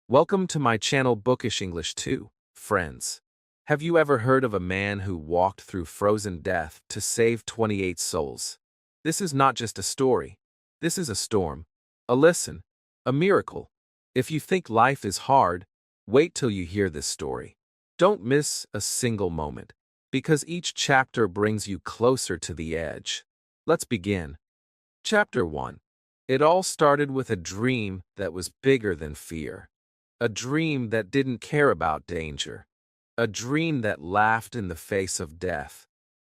Welcome to my channel Bookish English 2, friends. Have you ever heard of a man who walked through frozen death to save 28 souls? This is not just a story. This is a storm, a lesson, a miracle. If you think life is hard, wait till you hear this story. Don't miss a single moment, because each chapter brings you closer to the edge. Let's begin. Chapter 1. It all started with a dream that was bigger than fear. A dream that didn't care about danger. A dream that laughed in the face of death.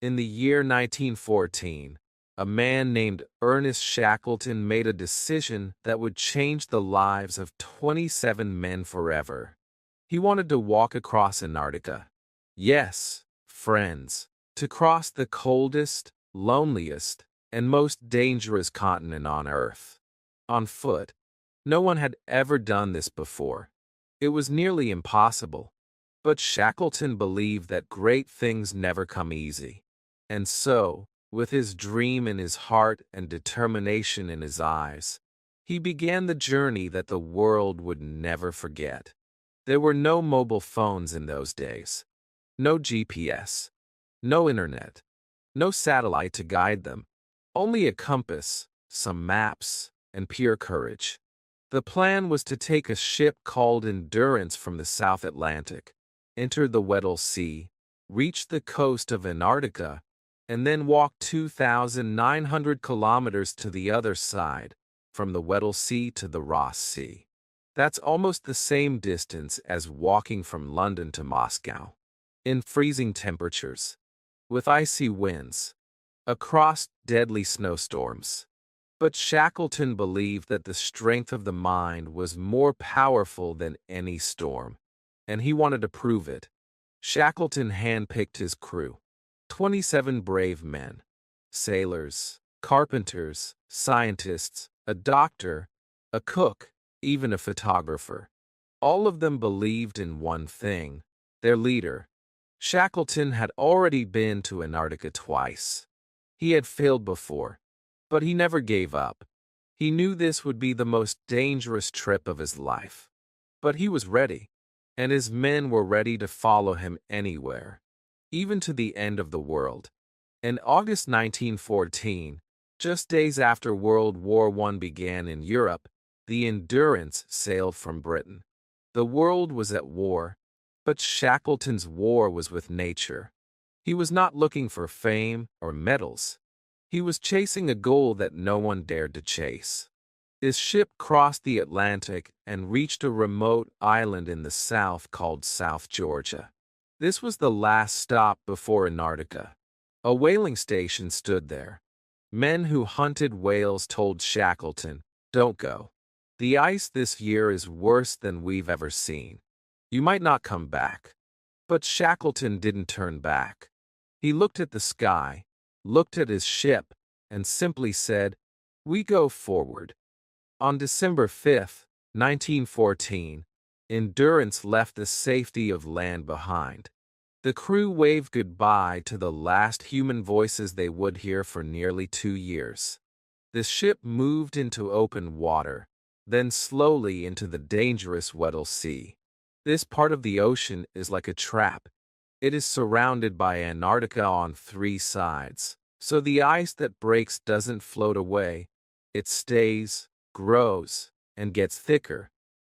In the year 1914, a man named Ernest Shackleton made a decision that would change the lives of 27 men forever. He wanted to walk across Antarctica. Yes, friends, to cross the coldest, loneliest, and most dangerous continent on Earth. On foot. No one had ever done this before. It was nearly impossible. But Shackleton believed that great things never come easy. And so, with his dream in his heart and determination in his eyes, he began the journey that the world would never forget. There were no mobile phones in those days. No GPS. No internet. No satellite to guide them. Only a compass, some maps, and pure courage. The plan was to take a ship called Endurance from the South Atlantic, enter the Weddell Sea, reach the coast of Antarctica, and then walk 2,900 kilometers to the other side, from the Weddell Sea to the Ross Sea. That's almost the same distance as walking from London to Moscow. In freezing temperatures, with icy winds, across deadly snowstorms. But Shackleton believed that the strength of the mind was more powerful than any storm, and he wanted to prove it. Shackleton handpicked his crew, 27 brave men, sailors, carpenters, scientists, a doctor, a cook, even a photographer. All of them believed in one thing, their leader. Shackleton had already been to Antarctica twice. He had failed before, but he never gave up. He knew this would be the most dangerous trip of his life. But he was ready, and his men were ready to follow him anywhere, even to the end of the world. In August 1914, just days after World War I began in Europe, the Endurance sailed from Britain. The world was at war, but Shackleton's war was with nature. He was not looking for fame or medals. He was chasing a goal that no one dared to chase. His ship crossed the Atlantic and reached a remote island in the south called South Georgia. This was the last stop before Antarctica. A whaling station stood there. Men who hunted whales told Shackleton, "Don't go. The ice this year is worse than we've ever seen. You might not come back." But Shackleton didn't turn back. He looked at the sky, looked at his ship, and simply said, "We go forward." On December 5, 1914, Endurance left the safety of land behind. The crew waved goodbye to the last human voices they would hear for nearly 2 years. The ship moved into open water, then slowly into the dangerous Weddell Sea. This part of the ocean is like a trap. It is surrounded by Antarctica on 3 sides, so the ice that breaks doesn't float away. It stays, grows, and gets thicker.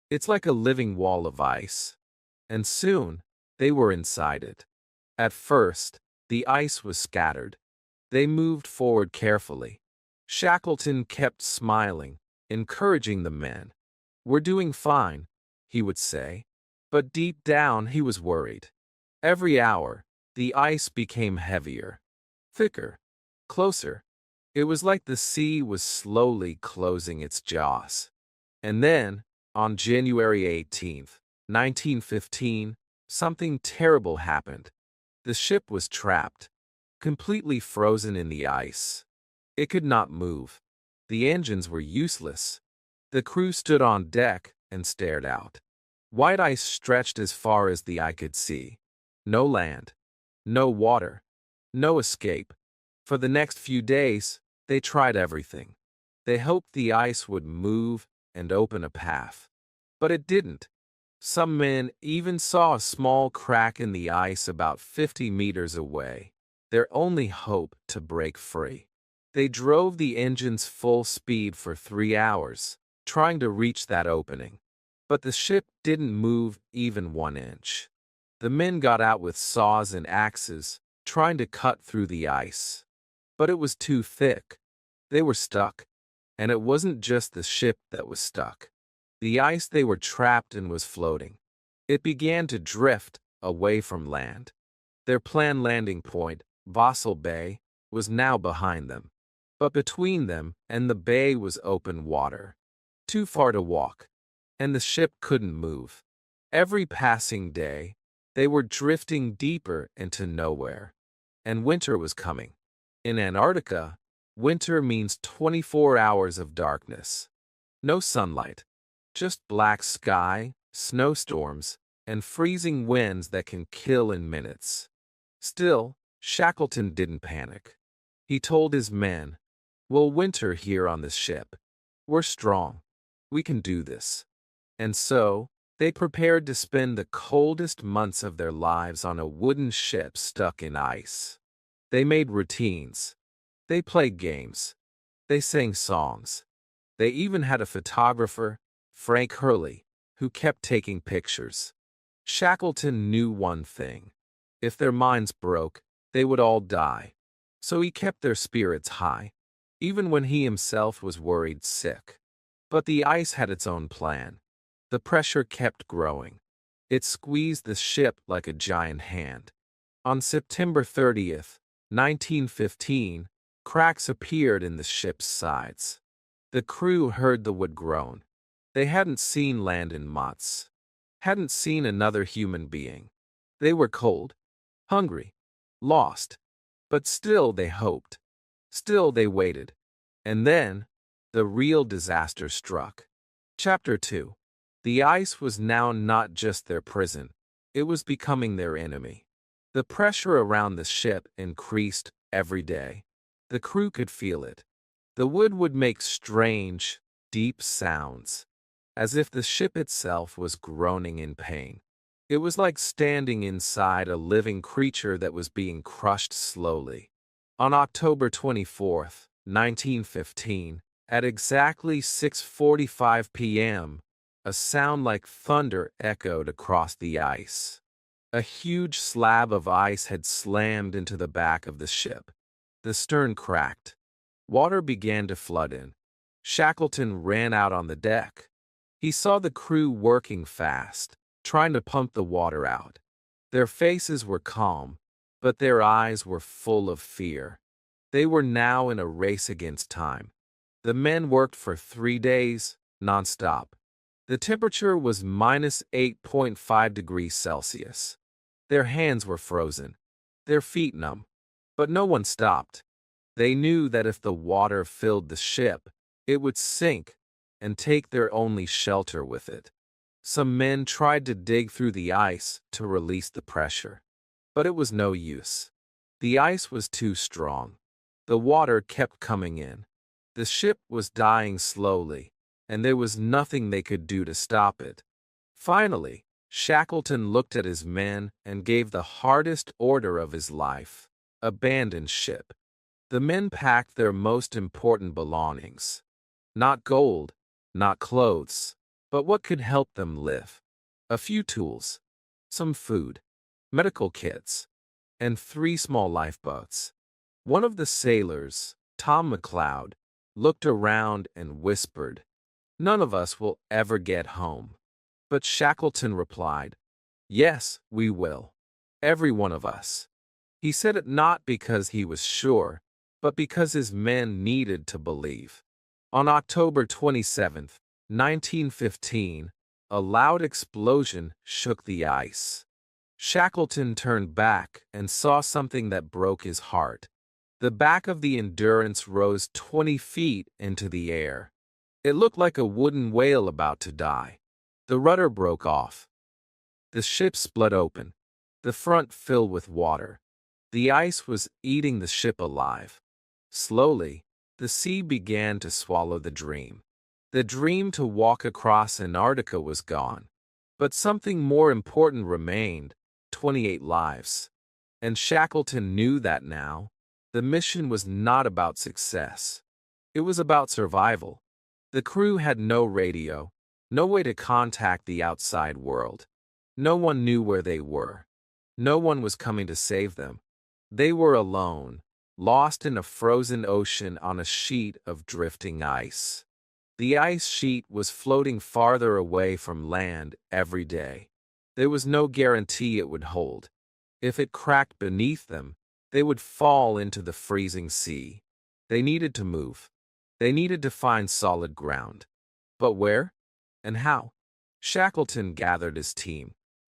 It's like a living wall of ice. And soon, they were inside it. At first, the ice was scattered. They moved forward carefully. Shackleton kept smiling, encouraging the men. "We're doing fine," he would say. But deep down he was worried. Every hour, the ice became heavier, thicker, closer. It was like the sea was slowly closing its jaws. And then, on January 18, 1915, something terrible happened. The ship was trapped, completely frozen in the ice. It could not move. The engines were useless. The crew stood on deck and stared out. White ice stretched as far as the eye could see. No land, no water, no escape. For the next few days, they tried everything. They hoped the ice would move and open a path. But it didn't. Some men even saw a small crack in the ice about 50 meters away, their only hope to break free. They drove the engines full speed for 3 hours, trying to reach that opening. But the ship didn't move even 1 inch. The men got out with saws and axes, trying to cut through the ice. But it was too thick. They were stuck. And it wasn't just the ship that was stuck. The ice they were trapped in was floating. It began to drift away from land. Their planned landing point, Vahsel Bay, was now behind them. But between them and the bay was open water. Too far to walk. And the ship couldn't move. Every passing day, they were drifting deeper into nowhere. And winter was coming. In Antarctica, winter means 24 hours of darkness. No sunlight. Just black sky, snowstorms, and freezing winds that can kill in minutes. Still, Shackleton didn't panic. He told his men, "We'll winter here on this ship. We're strong. We can do this." And so, they prepared to spend the coldest months of their lives on a wooden ship stuck in ice. They made routines. They played games. They sang songs. They even had a photographer, Frank Hurley, who kept taking pictures. Shackleton knew one thing. If their minds broke, they would all die. So he kept their spirits high, even when he himself was worried sick. But the ice had its own plan. The pressure kept growing. It squeezed the ship like a giant hand. On September 30th, 1915, cracks appeared in the ship's sides. The crew heard the wood groan. They hadn't seen land in months. Hadn't seen another human being. They were cold, hungry, lost. But still they hoped. Still they waited. And then, the real disaster struck. Chapter 2. The ice was now not just their prison. It was becoming their enemy. The pressure around the ship increased every day. The crew could feel it. The wood would make strange, deep sounds, as if the ship itself was groaning in pain. It was like standing inside a living creature that was being crushed slowly. On October 24th, 1915, at exactly 6:45 p.m., a sound like thunder echoed across the ice. A huge slab of ice had slammed into the back of the ship. The stern cracked. Water began to flood in. Shackleton ran out on the deck. He saw the crew working fast, trying to pump the water out. Their faces were calm, but their eyes were full of fear. They were now in a race against time. The men worked for 3 days, nonstop. The temperature was minus 8.5 degrees Celsius. Their hands were frozen, their feet numb. But no one stopped. They knew that if the water filled the ship, it would sink and take their only shelter with it. Some men tried to dig through the ice to release the pressure. But it was no use. The ice was too strong. The water kept coming in. The ship was dying slowly, and there was nothing they could do to stop it. Finally, Shackleton looked at his men and gave the hardest order of his life: abandon ship. The men packed their most important belongings. Not gold, not clothes, but what could help them live. A few tools, some food, medical kits, and 3 small lifeboats. One of the sailors, Tom McLeod, looked around and whispered, "None of us will ever get home." But Shackleton replied, "Yes, we will. Every one of us." He said it not because he was sure, but because his men needed to believe. On October 27, 1915, a loud explosion shook the ice. Shackleton turned back and saw something that broke his heart. The back of the Endurance rose 20 feet into the air. It looked like a wooden whale about to die. The rudder broke off. The ship split open, the front filled with water. The ice was eating the ship alive. Slowly, the sea began to swallow the dream. The dream to walk across Antarctica was gone. But something more important remained: 28 lives. And Shackleton knew that now. The mission was not about success. It was about survival. The crew had no radio, no way to contact the outside world. No one knew where they were. No one was coming to save them. They were alone, lost in a frozen ocean on a sheet of drifting ice. The ice sheet was floating farther away from land every day. There was no guarantee it would hold. If it cracked beneath them, they would fall into the freezing sea. They needed to move. They needed to find solid ground. But where? And how? Shackleton gathered his team.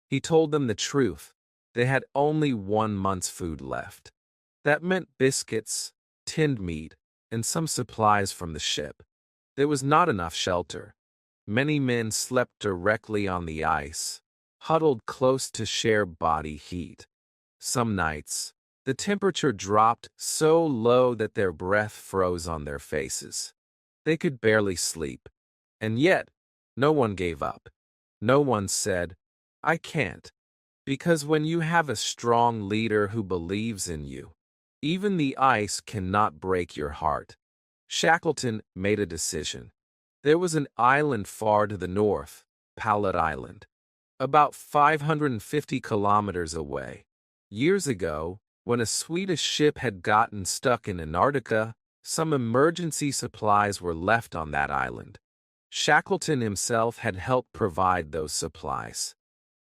He told them the truth. They had only 1 month's food left. That meant biscuits, tinned meat, and some supplies from the ship. There was not enough shelter. Many men slept directly on the ice, huddled close to share body heat. Some nights, the temperature dropped so low that their breath froze on their faces. They could barely sleep. And yet, no one gave up. No one said, "I can't." Because when you have a strong leader who believes in you, even the ice cannot break your heart. Shackleton made a decision. There was an island far to the north, Paulet Island, about 550 kilometers away. Years ago, when a Swedish ship had gotten stuck in Antarctica, some emergency supplies were left on that island. Shackleton himself had helped provide those supplies.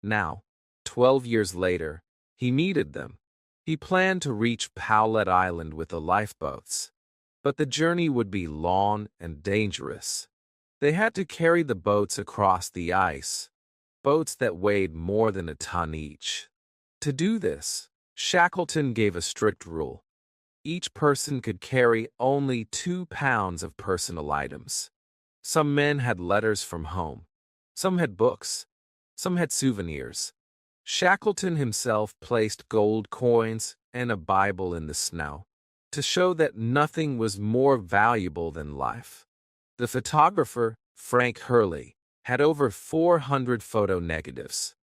Now, 12 years later, he needed them. He planned to reach Paulet Island with the lifeboats. But the journey would be long and dangerous. They had to carry the boats across the ice, boats that weighed more than a ton each. To do this, Shackleton gave a strict rule. Each person could carry only 2 pounds of personal items. Some men had letters from home. Some had books. Some had souvenirs. Shackleton himself placed gold coins and a Bible in the snow, to show that nothing was more valuable than life. The photographer, Frank Hurley, had over 400 photo negatives.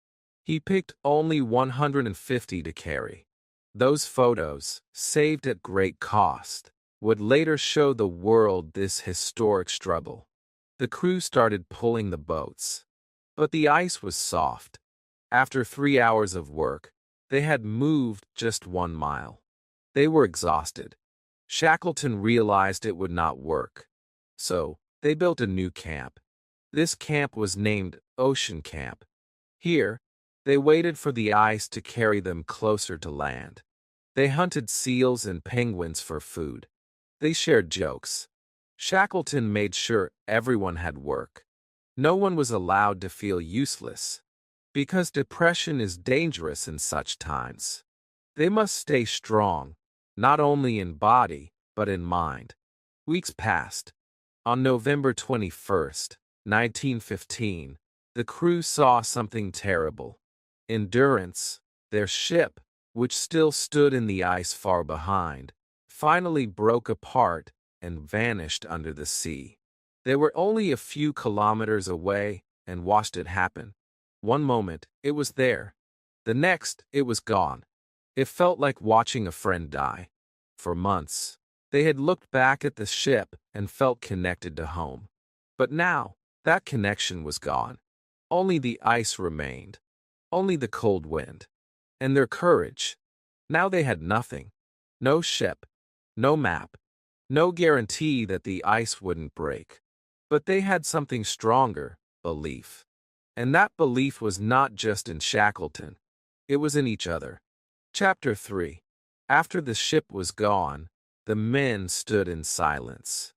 He picked only 150 to carry. Those photos, saved at great cost, would later show the world this historic struggle. The crew started pulling the boats. But the ice was soft. After 3 hours of work, they had moved just 1 mile. They were exhausted. Shackleton realized it would not work. So, they built a new camp. This camp was named Ocean Camp. Here, they waited for the ice to carry them closer to land. They hunted seals and penguins for food. They shared jokes. Shackleton made sure everyone had work. No one was allowed to feel useless, because depression is dangerous in such times. They must stay strong, not only in body, but in mind. Weeks passed. On November 21st, 1915, the crew saw something terrible. Endurance, their ship, which still stood in the ice far behind, finally broke apart and vanished under the sea. They were only a few kilometers away and watched it happen. One moment, it was there. The next, it was gone. It felt like watching a friend die. For months, they had looked back at the ship and felt connected to home. But now, that connection was gone. Only the ice remained. Only the cold wind. And their courage. Now they had nothing. No ship. No map. No guarantee that the ice wouldn't break. But they had something stronger: belief. And that belief was not just in Shackleton. It was in each other. Chapter 3. After the ship was gone, the men stood in silence.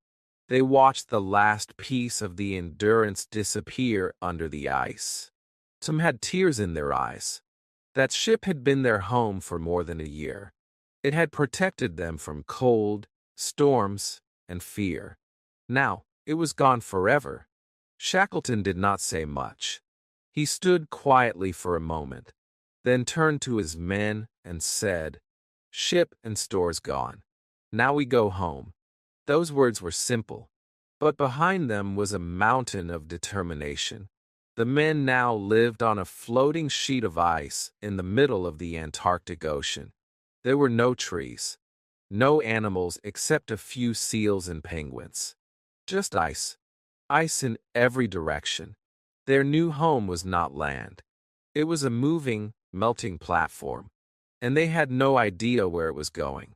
They watched the last piece of the Endurance disappear under the ice. Some had tears in their eyes. That ship had been their home for more than a year. It had protected them from cold, storms, and fear. Now, it was gone forever. Shackleton did not say much. He stood quietly for a moment, then turned to his men and said, "Ship and stores gone. Now we go home." Those words were simple, but behind them was a mountain of determination. The men now lived on a floating sheet of ice in the middle of the Antarctic Ocean. There were no trees, no animals except a few seals and penguins. Just ice. Ice in every direction. Their new home was not land. It was a moving, melting platform, and they had no idea where it was going.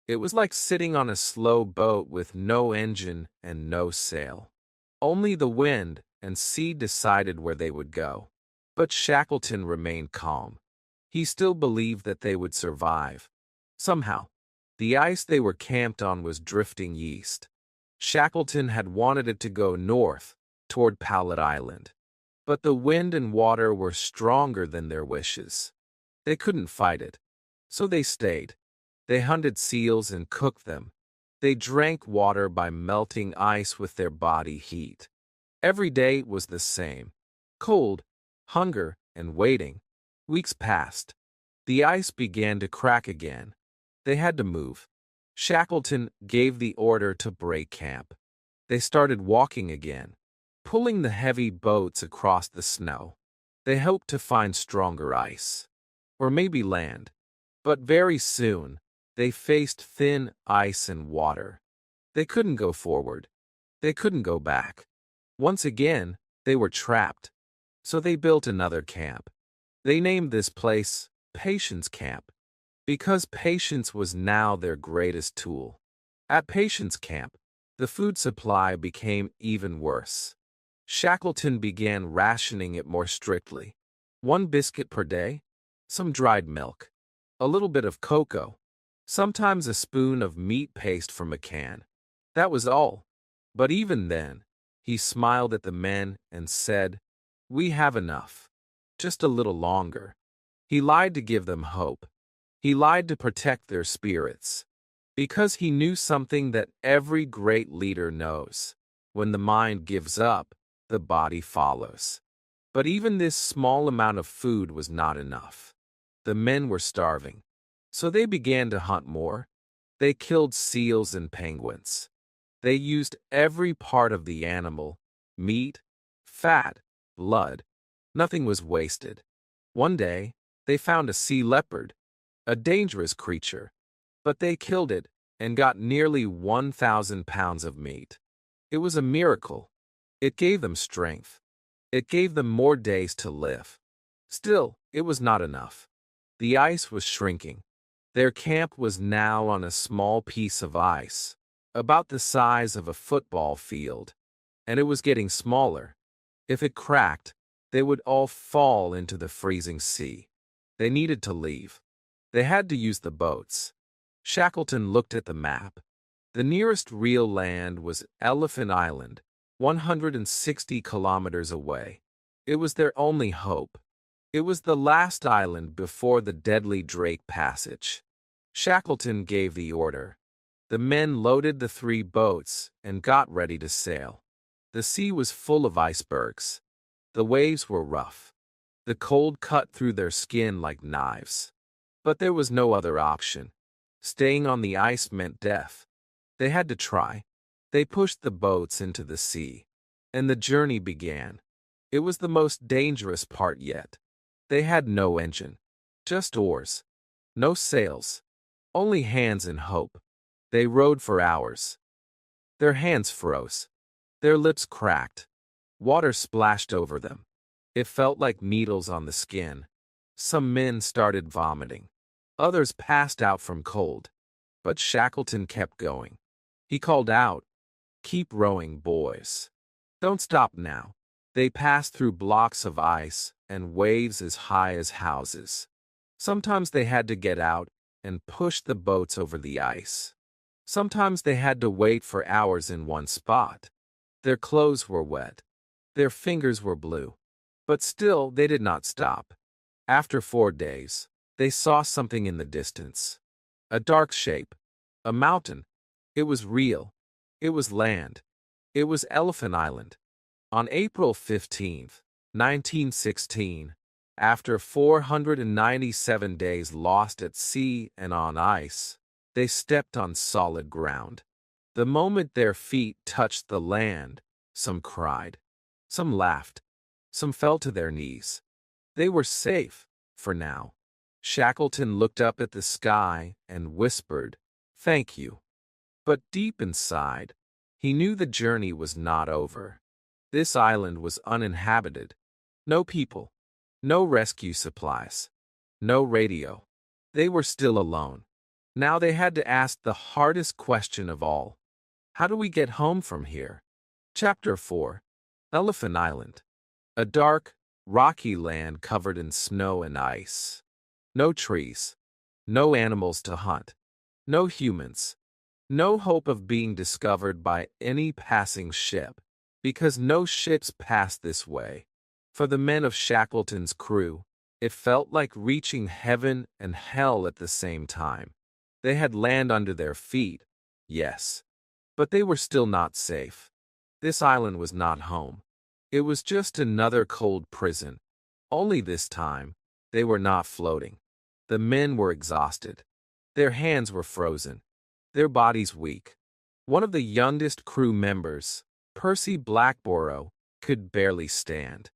It was like sitting on a slow boat with no engine and no sail. Only the wind and sea decided where they would go. But Shackleton remained calm. He still believed that they would survive. Somehow, the ice they were camped on was drifting east. Shackleton had wanted it to go north, toward Pallet Island. But the wind and water were stronger than their wishes. They couldn't fight it. So they stayed. They hunted seals and cooked them. They drank water by melting ice with their body heat. Every day was the same. Cold, hunger, and waiting. Weeks passed. The ice began to crack again. They had to move. Shackleton gave the order to break camp. They started walking again, pulling the heavy boats across the snow. They hoped to find stronger ice. Or maybe land. But very soon, they faced thin ice and water. They couldn't go forward. They couldn't go back. Once again, they were trapped. So they built another camp. They named this place Patience Camp, because patience was now their greatest tool. At Patience Camp, the food supply became even worse. Shackleton began rationing it more strictly. 1 biscuit per day, some dried milk, a little bit of cocoa, sometimes a spoon of meat paste from a can. That was all. But even then, he smiled at the men and said, "We have enough. Just a little longer." He lied to give them hope. He lied to protect their spirits. Because he knew something that every great leader knows. When the mind gives up, the body follows. But even this small amount of food was not enough. The men were starving. So they began to hunt more. They killed seals and penguins. They used every part of the animal, meat, fat, blood. Nothing was wasted. One day, they found a sea leopard, a dangerous creature. But they killed it and got nearly 1,000 pounds of meat. It was a miracle. It gave them strength. It gave them more days to live. Still, it was not enough. The ice was shrinking. Their camp was now on a small piece of ice, about the size of a football field, and it was getting smaller. If it cracked, they would all fall into the freezing sea. They needed to leave. They had to use the boats. Shackleton looked at the map. The nearest real land was Elephant Island, 160 kilometers away. It was their only hope. It was the last island before the deadly Drake Passage. Shackleton gave the order. The men loaded the 3 boats and got ready to sail. The sea was full of icebergs. The waves were rough. The cold cut through their skin like knives. But there was no other option. Staying on the ice meant death. They had to try. They pushed the boats into the sea. And the journey began. It was the most dangerous part yet. They had no engine. Just oars. No sails. Only hands and hope. They rowed for hours. Their hands froze. Their lips cracked. Water splashed over them. It felt like needles on the skin. Some men started vomiting. Others passed out from cold. But Shackleton kept going. He called out, "Keep rowing, boys. Don't stop now." They passed through blocks of ice and waves as high as houses. Sometimes they had to get out and push the boats over the ice. Sometimes they had to wait for hours in one spot. Their clothes were wet. Their fingers were blue. But still, they did not stop. After 4 days, they saw something in the distance. A dark shape. A mountain. It was real. It was land. It was Elephant Island. On April 15, 1916, after 497 days lost at sea and on ice, they stepped on solid ground. The moment their feet touched the land, some cried. Some laughed. Some fell to their knees. They were safe, for now. Shackleton looked up at the sky and whispered, "Thank you." But deep inside, he knew the journey was not over. This island was uninhabited. No people. No rescue supplies. No radio. They were still alone. Now they had to ask the hardest question of all. How do we get home from here? Chapter 4. Elephant Island. A dark, rocky land covered in snow and ice. No trees. No animals to hunt. No humans. No hope of being discovered by any passing ship, because no ships passed this way. For the men of Shackleton's crew, it felt like reaching heaven and hell at the same time. They had land under their feet, yes, but they were still not safe. This island was not home. It was just another cold prison. Only this time, they were not floating. The men were exhausted. Their hands were frozen. Their bodies weak. One of the youngest crew members, Percy Blackborough, could barely stand.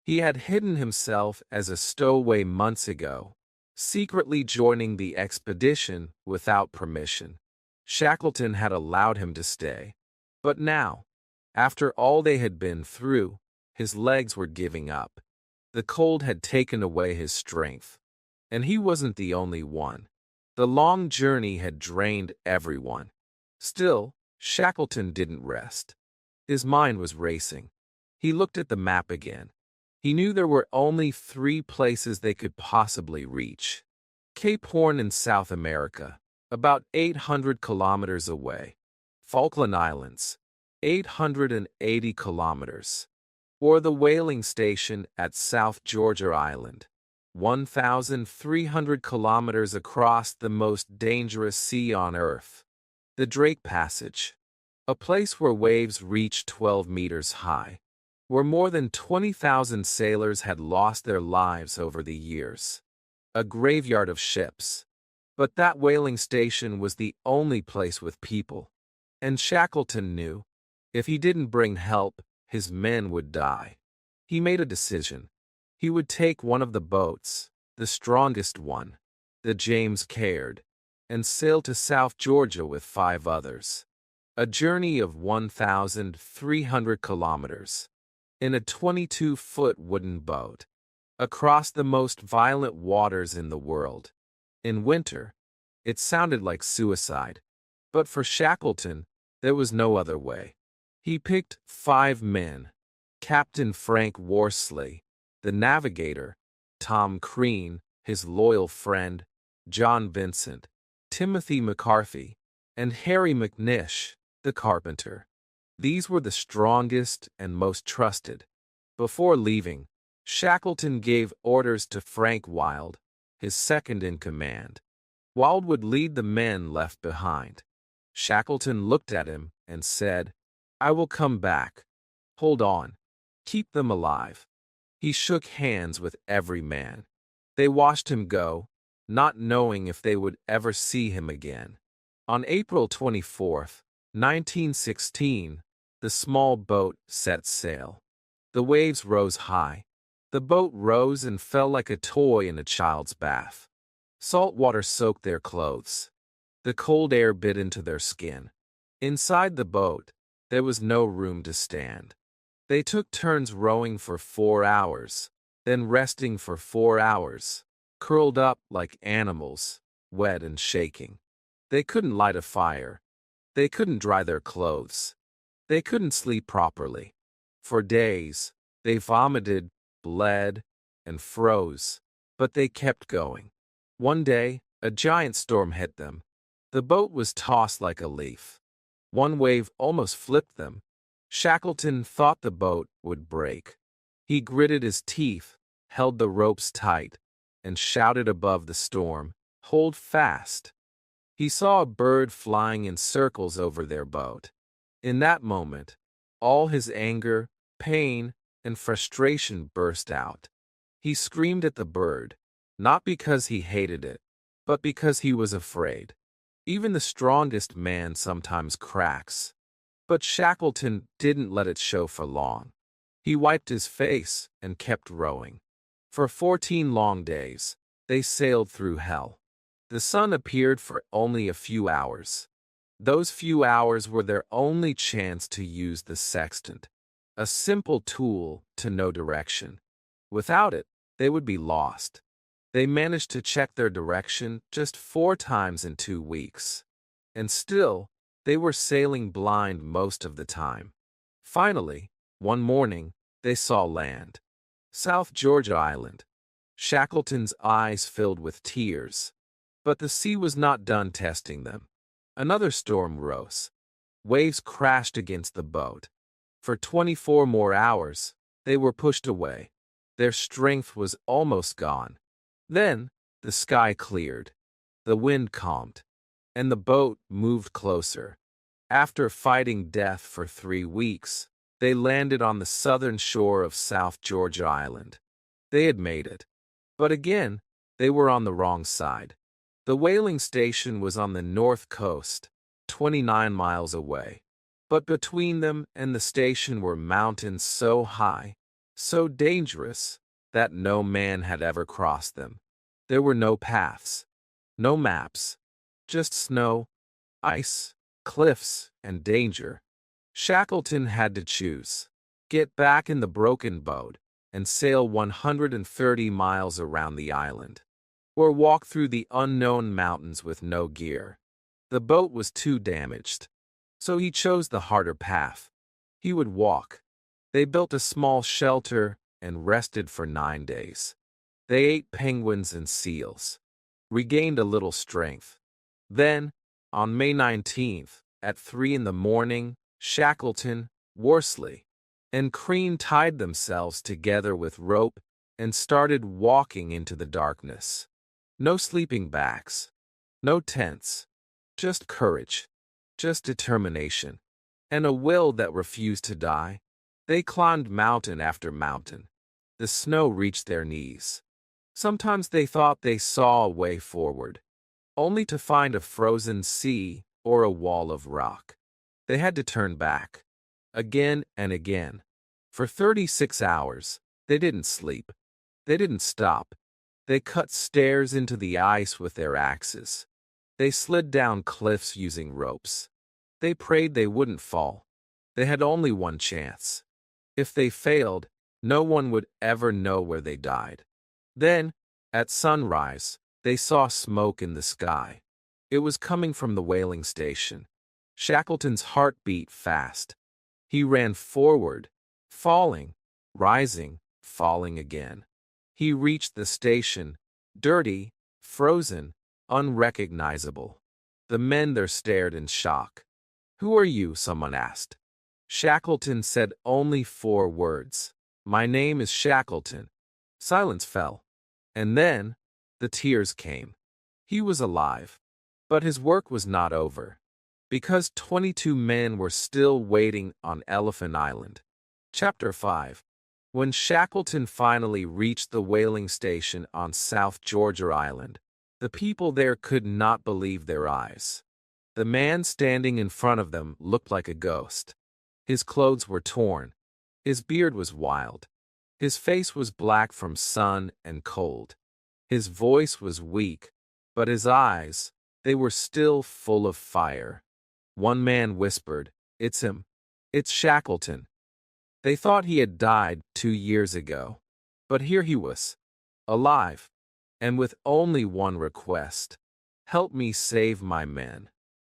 He had hidden himself as a stowaway months ago, secretly joining the expedition without permission. Shackleton had allowed him to stay. But now, after all they had been through, his legs were giving up. The cold had taken away his strength. And he wasn't the only one. The long journey had drained everyone. Still, Shackleton didn't rest. His mind was racing. He looked at the map again. He knew there were only 3 places they could possibly reach. Cape Horn in South America, about 800 kilometers away. Falkland Islands, 880 kilometers. Or the whaling station at South Georgia Island, 1,300 kilometers across the most dangerous sea on Earth. The Drake Passage, a place where waves reached 12 meters high, where more than 20,000 sailors had lost their lives over the years. A graveyard of ships. But that whaling station was the only place with people. And Shackleton knew, if he didn't bring help, his men would die. He made a decision. He would take one of the boats, the strongest one, the James Caird, and sail to South Georgia with 5 others. A journey of 1,300 kilometers. In a 22-foot wooden boat. Across the most violent waters in the world. In winter, it sounded like suicide. But for Shackleton, there was no other way. He picked 5 men. Captain Frank Worsley, the navigator, Tom Crean, his loyal friend, John Vincent, Timothy McCarthy, and Harry McNish, the carpenter. These were the strongest and most trusted. Before leaving, Shackleton gave orders to Frank Wild, his second in command. Wild would lead the men left behind. Shackleton looked at him and said, "I will come back. Hold on. Keep them alive." He shook hands with every man. They watched him go, not knowing if they would ever see him again. On April 24th, 1916, the small boat set sail. The waves rose high. The boat rose and fell like a toy in a child's bath. Salt water soaked their clothes. The cold air bit into their skin. Inside the boat, there was no room to stand. They took turns rowing for 4 hours, then resting for 4 hours, curled up like animals, wet and shaking. They couldn't light a fire. They couldn't dry their clothes. They couldn't sleep properly. For days, they vomited, bled, and froze, but they kept going. One day, a giant storm hit them. The boat was tossed like a leaf. One wave almost flipped them. Shackleton thought the boat would break. He gritted his teeth, held the ropes tight, and shouted above the storm, "Hold fast!" He saw a bird flying in circles over their boat. In that moment, all his anger, pain, and frustration burst out. He screamed at the bird, not because he hated it, but because he was afraid. Even the strongest man sometimes cracks. But Shackleton didn't let it show for long. He wiped his face and kept rowing. For 14 long days, they sailed through hell. The sun appeared for only a few hours. Those few hours were their only chance to use the sextant, a simple tool to know direction. Without it, they would be lost. They managed to check their direction just 4 times in 2 weeks. And still, they were sailing blind most of the time. Finally, one morning, they saw land. South Georgia Island. Shackleton's eyes filled with tears. But the sea was not done testing them. Another storm rose. Waves crashed against the boat. For 24 more hours, they were pushed away. Their strength was almost gone. Then, the sky cleared. The wind calmed. And the boat moved closer. After fighting death for 3 weeks, they landed on the southern shore of South Georgia Island. They had made it. But again, they were on the wrong side. The whaling station was on the north coast, 29 miles away. But between them and the station were mountains so high, so dangerous, that no man had ever crossed them. There were no paths, no maps, just snow, ice, cliffs, and danger. Shackleton had to choose: get back in the broken boat and sail 130 miles around the island, or walk through the unknown mountains with no gear. The boat was too damaged, so he chose the harder path. He would walk. They built a small shelter and rested for 9 days. They ate penguins and seals, regained a little strength. Then, on May 19th, at 3 in the morning, Shackleton, Worsley, and Crean tied themselves together with rope and started walking into the darkness. No sleeping bags, no tents, just courage, just determination, and a will that refused to die. They climbed mountain after mountain. The snow reached their knees. Sometimes they thought they saw a way forward, only to find a frozen sea or a wall of rock. They had to turn back, again and again. For 36 hours, they didn't sleep. They didn't stop. They cut stairs into the ice with their axes. They slid down cliffs using ropes. They prayed they wouldn't fall. They had only one chance. If they failed, no one would ever know where they died. Then, at sunrise, they saw smoke in the sky. It was coming from the whaling station. Shackleton's heart beat fast. He ran forward, falling, rising, falling again. He reached the station, dirty, frozen, unrecognizable. The men there stared in shock. "Who are you?" someone asked. Shackleton said only 4 words. "My name is Shackleton." Silence fell. And then, the tears came. He was alive. But his work was not over, because 22 men were still waiting on Elephant Island. Chapter 5. When Shackleton finally reached the whaling station on South Georgia Island, the people there could not believe their eyes. The man standing in front of them looked like a ghost. His clothes were torn. His beard was wild. His face was black from sun and cold. His voice was weak, but his eyes, they were still full of fire. One man whispered, "It's him. It's Shackleton." They thought he had died 2 years ago. But here he was, alive, and with only one request: "Help me save my men."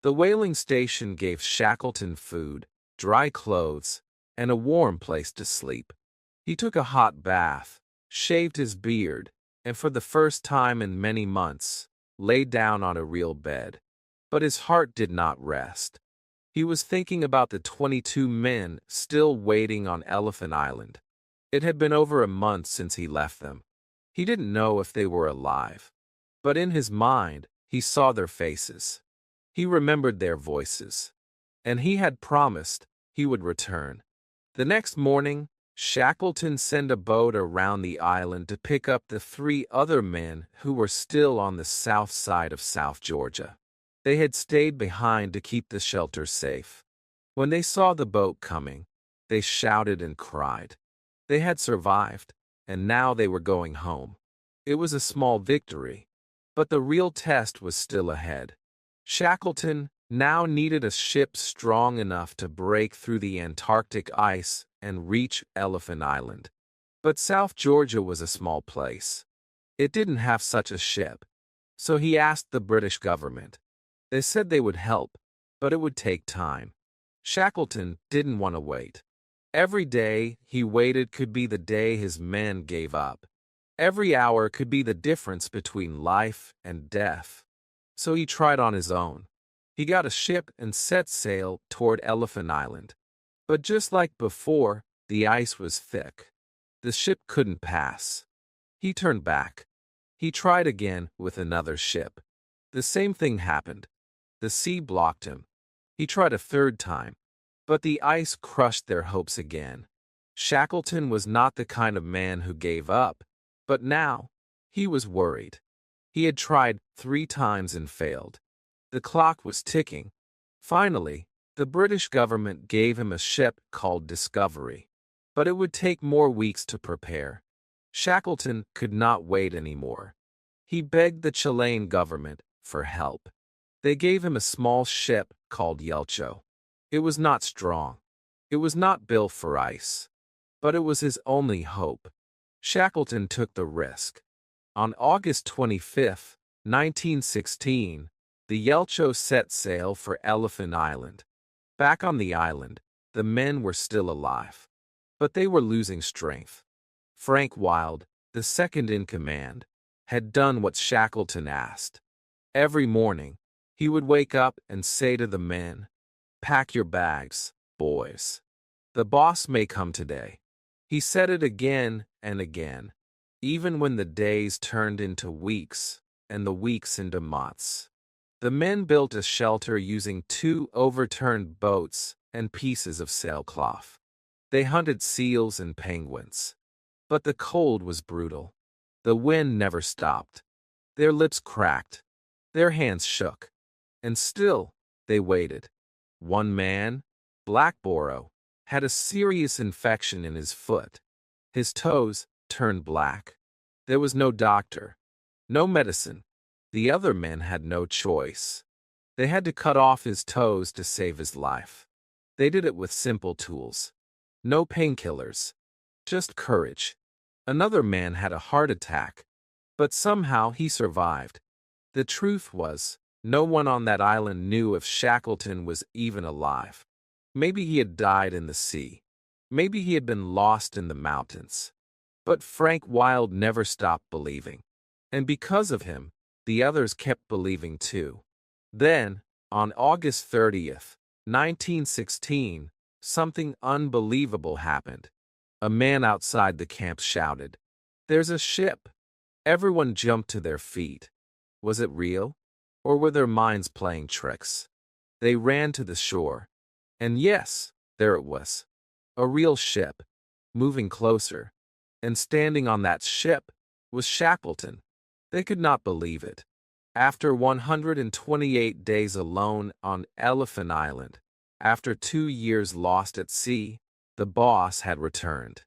The whaling station gave Shackleton food, dry clothes, and a warm place to sleep. He took a hot bath, shaved his beard, and for the first time in many months, lay down on a real bed. But his heart did not rest. He was thinking about the 22 men still waiting on Elephant Island. It had been over a month since he left them. He didn't know if they were alive. But in his mind, he saw their faces. He remembered their voices. And he had promised he would return. The next morning, Shackleton sent a boat around the island to pick up the 3 other men who were still on the south side of South Georgia. They had stayed behind to keep the shelter safe. When they saw the boat coming, they shouted and cried. They had survived, and now they were going home. It was a small victory, but the real test was still ahead. Shackleton now needed a ship strong enough to break through the Antarctic ice and reach Elephant Island. But South Georgia was a small place. It didn't have such a ship, so he asked the British government. They said they would help, but it would take time. Shackleton didn't want to wait. Every day he waited could be the day his men gave up. Every hour could be the difference between life and death. So he tried on his own. He got a ship and set sail toward Elephant Island. But just like before, the ice was thick. The ship couldn't pass. He turned back. He tried again with another ship. The same thing happened. The sea blocked him. He tried a third time, but the ice crushed their hopes again. Shackleton was not the kind of man who gave up, but now he was worried. He had tried 3 times and failed. The clock was ticking. Finally, the British government gave him a ship called Discovery, but it would take more weeks to prepare. Shackleton could not wait anymore. He begged the Chilean government for help. They gave him a small ship called Yelcho. It was not strong. It was not built for ice. But it was his only hope. Shackleton took the risk. On August 25, 1916, the Yelcho set sail for Elephant Island. Back on the island, the men were still alive. But they were losing strength. Frank Wild, the second in command, had done what Shackleton asked. Every morning, he would wake up and say to the men, "Pack your bags, boys. The boss may come today." He said it again and again, even when the days turned into weeks and the weeks into months. The men built a shelter using 2 overturned boats and pieces of sailcloth. They hunted seals and penguins. But the cold was brutal. The wind never stopped. Their lips cracked. Their hands shook. And still, they waited. One man, Blackborough, had a serious infection in his foot. His toes turned black. There was no doctor, no medicine. The other men had no choice. They had to cut off his toes to save his life. They did it with simple tools. No painkillers. Just courage. Another man had a heart attack, but somehow he survived. The truth was, no one on that island knew if Shackleton was even alive. Maybe he had died in the sea. Maybe he had been lost in the mountains. But Frank Wild never stopped believing. And because of him, the others kept believing too. Then, on August 30th, 1916, something unbelievable happened. A man outside the camp shouted, "There's a ship!" Everyone jumped to their feet. Was it real? Or were their minds playing tricks? They ran to the shore. And yes, there it was. A real ship, moving closer. And standing on that ship was Shackleton. They could not believe it. After 128 days alone on Elephant Island, after 2 years lost at sea, the boss had returned.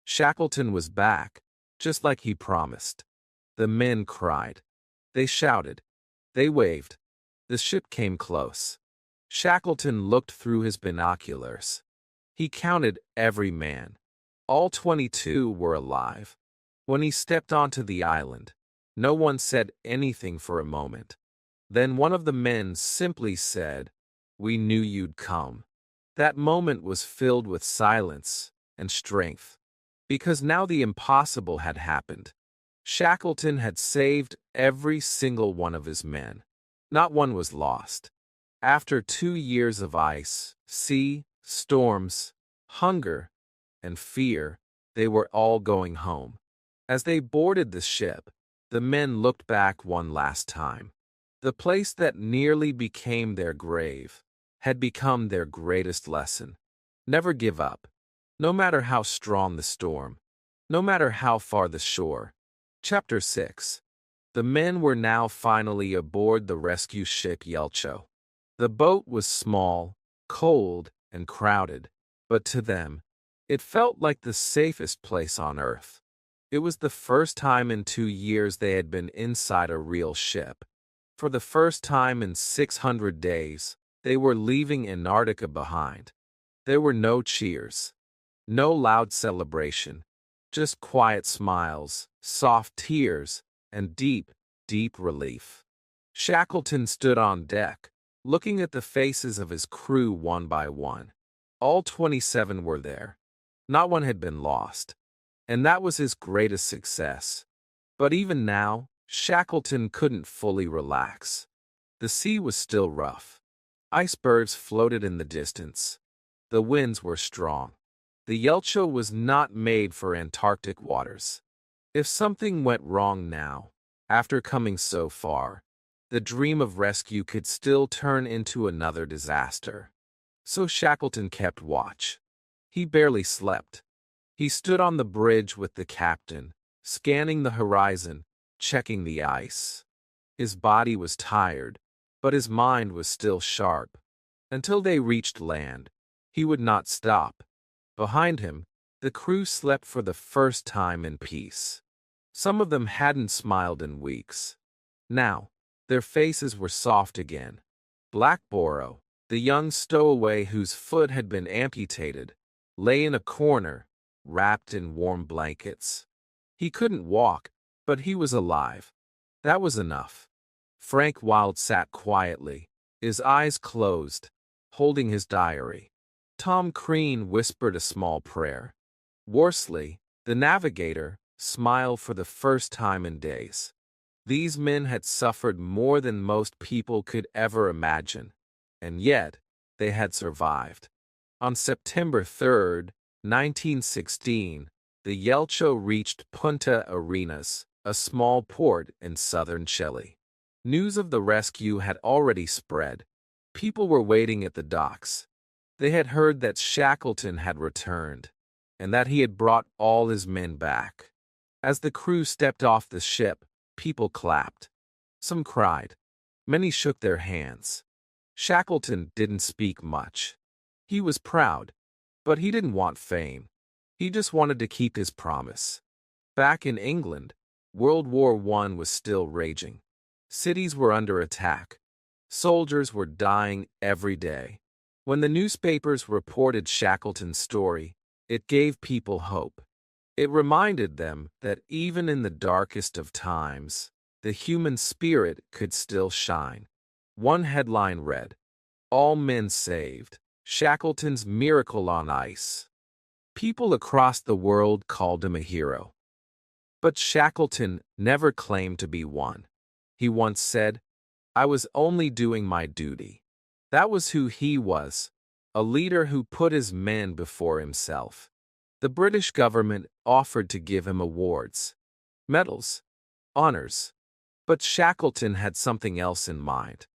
Shackleton was back, just like he promised. The men cried. They shouted. They waved. The ship came close. Shackleton looked through his binoculars. He counted every man. All 22 were alive. When he stepped onto the island, no one said anything for a moment. Then one of the men simply said, "We knew you'd come." That moment was filled with silence and strength, because now the impossible had happened. Shackleton had saved every single one of his men. Not one was lost. After 2 years of ice, sea, storms, hunger, and fear, they were all going home. As they boarded the ship, the men looked back one last time. The place that nearly became their grave had become their greatest lesson. Never give up. No matter how strong the storm. No matter how far the shore. Chapter 6. The men were now finally aboard the rescue ship Yelcho. The boat was small, cold, and crowded, but to them, It felt like the safest place on Earth. It was the first time in 2 years they had been inside a real ship. For the first time in 600 days, they were leaving Antarctica behind. There were no cheers, no loud celebration, just quiet smiles, soft tears, and deep, deep relief. Shackleton stood on deck, looking at the faces of his crew one by one. All 27 were there. Not one had been lost. And that was his greatest success. But even now, Shackleton couldn't fully relax. The sea was still rough. Icebergs floated in the distance. The winds were strong. The Yelcho was not made for Antarctic waters. If something went wrong now, after coming so far, the dream of rescue could still turn into another disaster. So Shackleton kept watch. He barely slept. He stood on the bridge with the captain, scanning the horizon, checking the ice. His body was tired, but his mind was still sharp. Until they reached land, he would not stop. Behind him, the crew slept for the first time in peace. Some of them hadn't smiled in weeks. Now, their faces were soft again. Black Boro, the young stowaway whose foot had been amputated, lay in a corner, wrapped in warm blankets. He couldn't walk, but he was alive. That was enough. Frank Wild sat quietly, his eyes closed, holding his diary. Tom Crean whispered a small prayer. Worsley, the navigator, smiled for the first time in days. These men had suffered more than most people could ever imagine, and yet they had survived. On September 3, 1916, the Yelcho reached Punta Arenas, a small port in southern Chile. News of the rescue had already spread. People were waiting at the docks. They had heard that Shackleton had returned, and that he had brought all his men back. As the crew stepped off the ship, people clapped. Some cried. Many shook their hands. Shackleton didn't speak much. He was proud, but he didn't want fame. He just wanted to keep his promise. Back in England, World War I was still raging. Cities were under attack. Soldiers were dying every day. When the newspapers reported Shackleton's story, it gave people hope. It reminded them that even in the darkest of times, the human spirit could still shine. One headline read, "All men saved. Shackleton's miracle on ice." People across the world called him a hero. But Shackleton never claimed to be one. He once said, "I was only doing my duty." That was who he was, a leader who put his men before himself. The British government offered to give him awards, medals, honors. But Shackleton had something else in mind.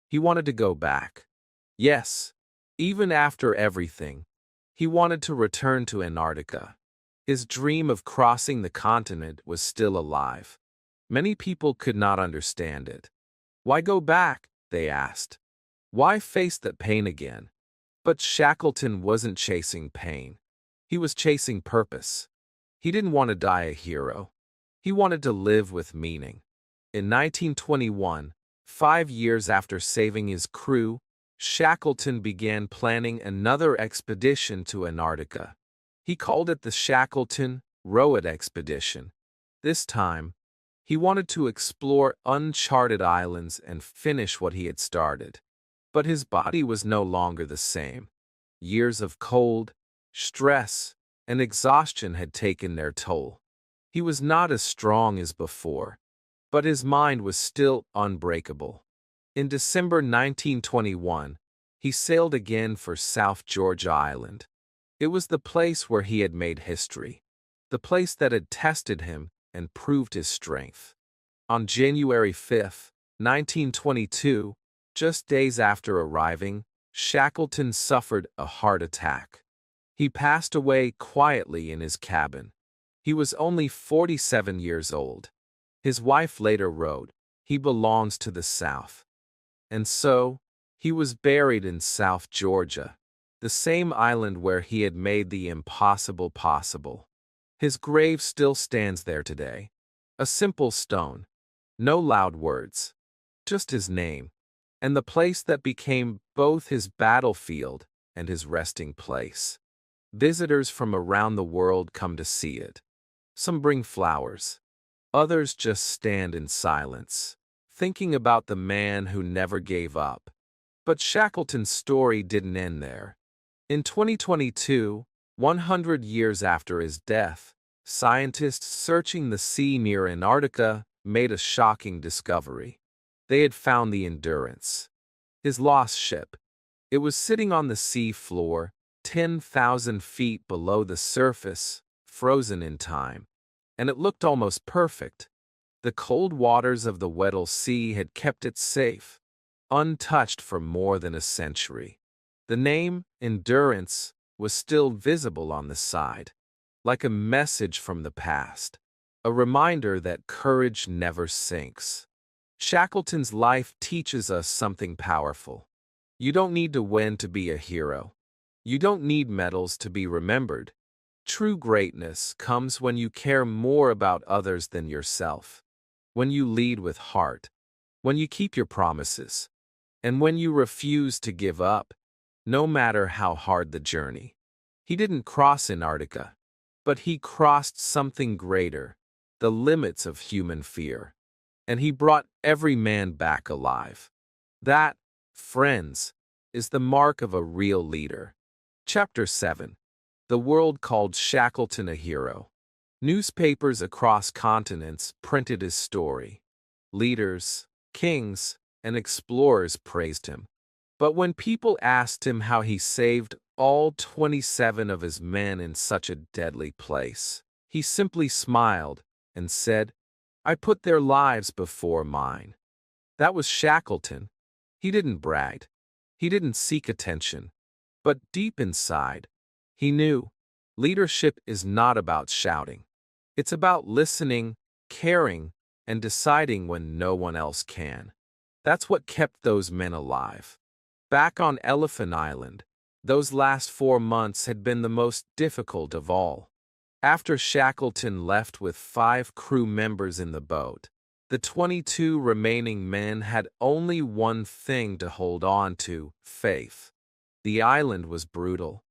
He wanted to go back. Yes, even after everything, he wanted to return to Antarctica. His dream of crossing the continent was still alive. Many people could not understand it. Why go back, they asked. Why face that pain again? But Shackleton wasn't chasing pain. He was chasing purpose. He didn't want to die a hero. He wanted to live with meaning. In 1921, 5 years after saving his crew, Shackleton began planning another expedition to Antarctica. He called it the Shackleton-Rowett Expedition. This time, he wanted to explore uncharted islands and finish what he had started. But his body was no longer the same. Years of cold, stress, and exhaustion had taken their toll. He was not as strong as before, but his mind was still unbreakable. In December 1921, he sailed again for South Georgia Island. It was the place where he had made history, the place that had tested him and proved his strength. On January 5, 1922, just days after arriving, Shackleton suffered a heart attack. He passed away quietly in his cabin. He was only 47 years old. His wife later wrote, "He belongs to the South." And so, he was buried in South Georgia. the same island where he had made the impossible possible. His grave still stands there today. A simple stone, no loud words, just his name, and the place that became both his battlefield and his resting place. Visitors from around the world come to see it. Some bring flowers. Others just stand in silence, thinking about the man who never gave up. But Shackleton's story didn't end there. In 2022, 100 years after his death, scientists searching the sea near Antarctica made a shocking discovery. They had found the Endurance, his lost ship. It was sitting on the sea floor, 10,000 feet below the surface, frozen in time. And it looked almost perfect. The cold waters of the Weddell Sea had kept it safe, untouched for more than a century. The name, Endurance, was still visible on the side, like a message from the past, a reminder that courage never sinks. Shackleton's life teaches us something powerful. You don't need to win to be a hero. You don't need medals to be remembered. True greatness comes when you care more about others than yourself, when you lead with heart, when you keep your promises, and when you refuse to give up, no matter how hard the journey. He didn't cross Antarctica, but he crossed something greater, the limits of human fear. And he brought every man back alive. That, friends, is the mark of a real leader. Chapter 7. The world called Shackleton a hero. Newspapers across continents printed his story. Leaders, kings, and explorers praised him. But when people asked him how he saved all 27 of his men in such a deadly place, he simply smiled and said, "I put their lives before mine." That was Shackleton. He didn't brag. He didn't seek attention. But deep inside, he knew leadership is not about shouting. It's about listening, caring, and deciding when no one else can. That's what kept those men alive. Back on Elephant Island, those last 4 months had been the most difficult of all. After Shackleton left with 5 crew members in the boat, the 22 remaining men had only one thing to hold on to: faith. The island was brutal.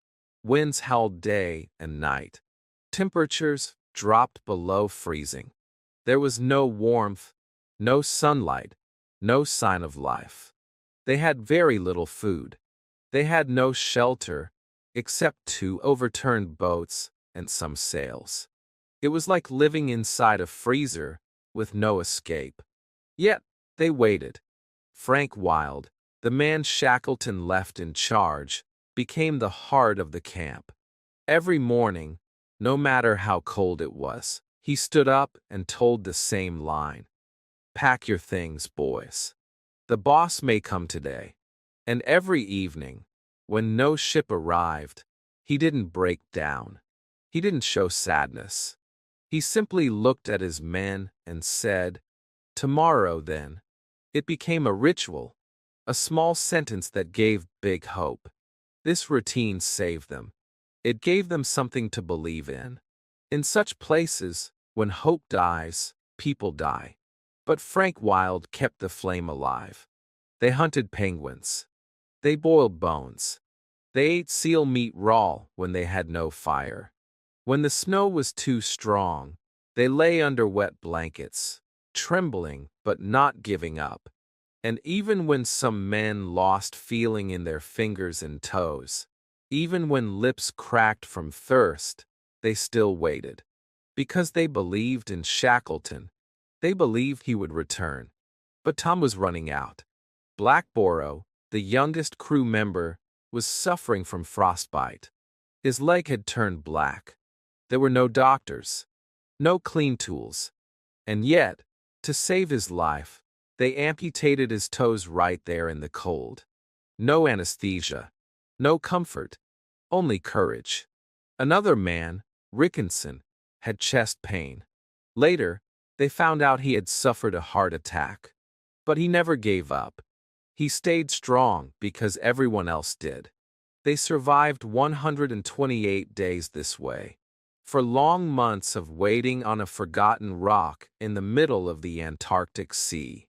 Winds howled day and night. Temperatures dropped below freezing. There was no warmth, no sunlight, no sign of life. They had very little food. They had no shelter, except 2 overturned boats and some sails. It was like living inside a freezer with no escape. Yet, they waited. Frank Wild, the man Shackleton left in charge, became the heart of the camp. Every morning, no matter how cold it was, he stood up and told the same line: "Pack your things, boys. The boss may come today." And every evening, when no ship arrived, he didn't break down. He didn't show sadness. He simply looked at his men and said, "Tomorrow, then." It became a ritual, a small sentence that gave big hope. This routine saved them. It gave them something to believe in. In such places, when hope dies, people die. But Frank Wild kept the flame alive. They hunted penguins. They boiled bones. They ate seal meat raw when they had no fire. When the snow was too strong, they lay under wet blankets, trembling but not giving up. And even when some men lost feeling in their fingers and toes, even when lips cracked from thirst, they still waited. Because they believed in Shackleton. They believed he would return. But time was running out. Blackborough, the youngest crew member, was suffering from frostbite. His leg had turned black. There were no doctors, no clean tools. And yet, to save his life, they amputated his toes right there in the cold. No anesthesia, no comfort, only courage. Another man, Rickinson, had chest pain. Later, they found out he had suffered a heart attack. But he never gave up. He stayed strong because everyone else did. They survived 128 days this way, for long months of waiting on a forgotten rock in the middle of the Antarctic Sea.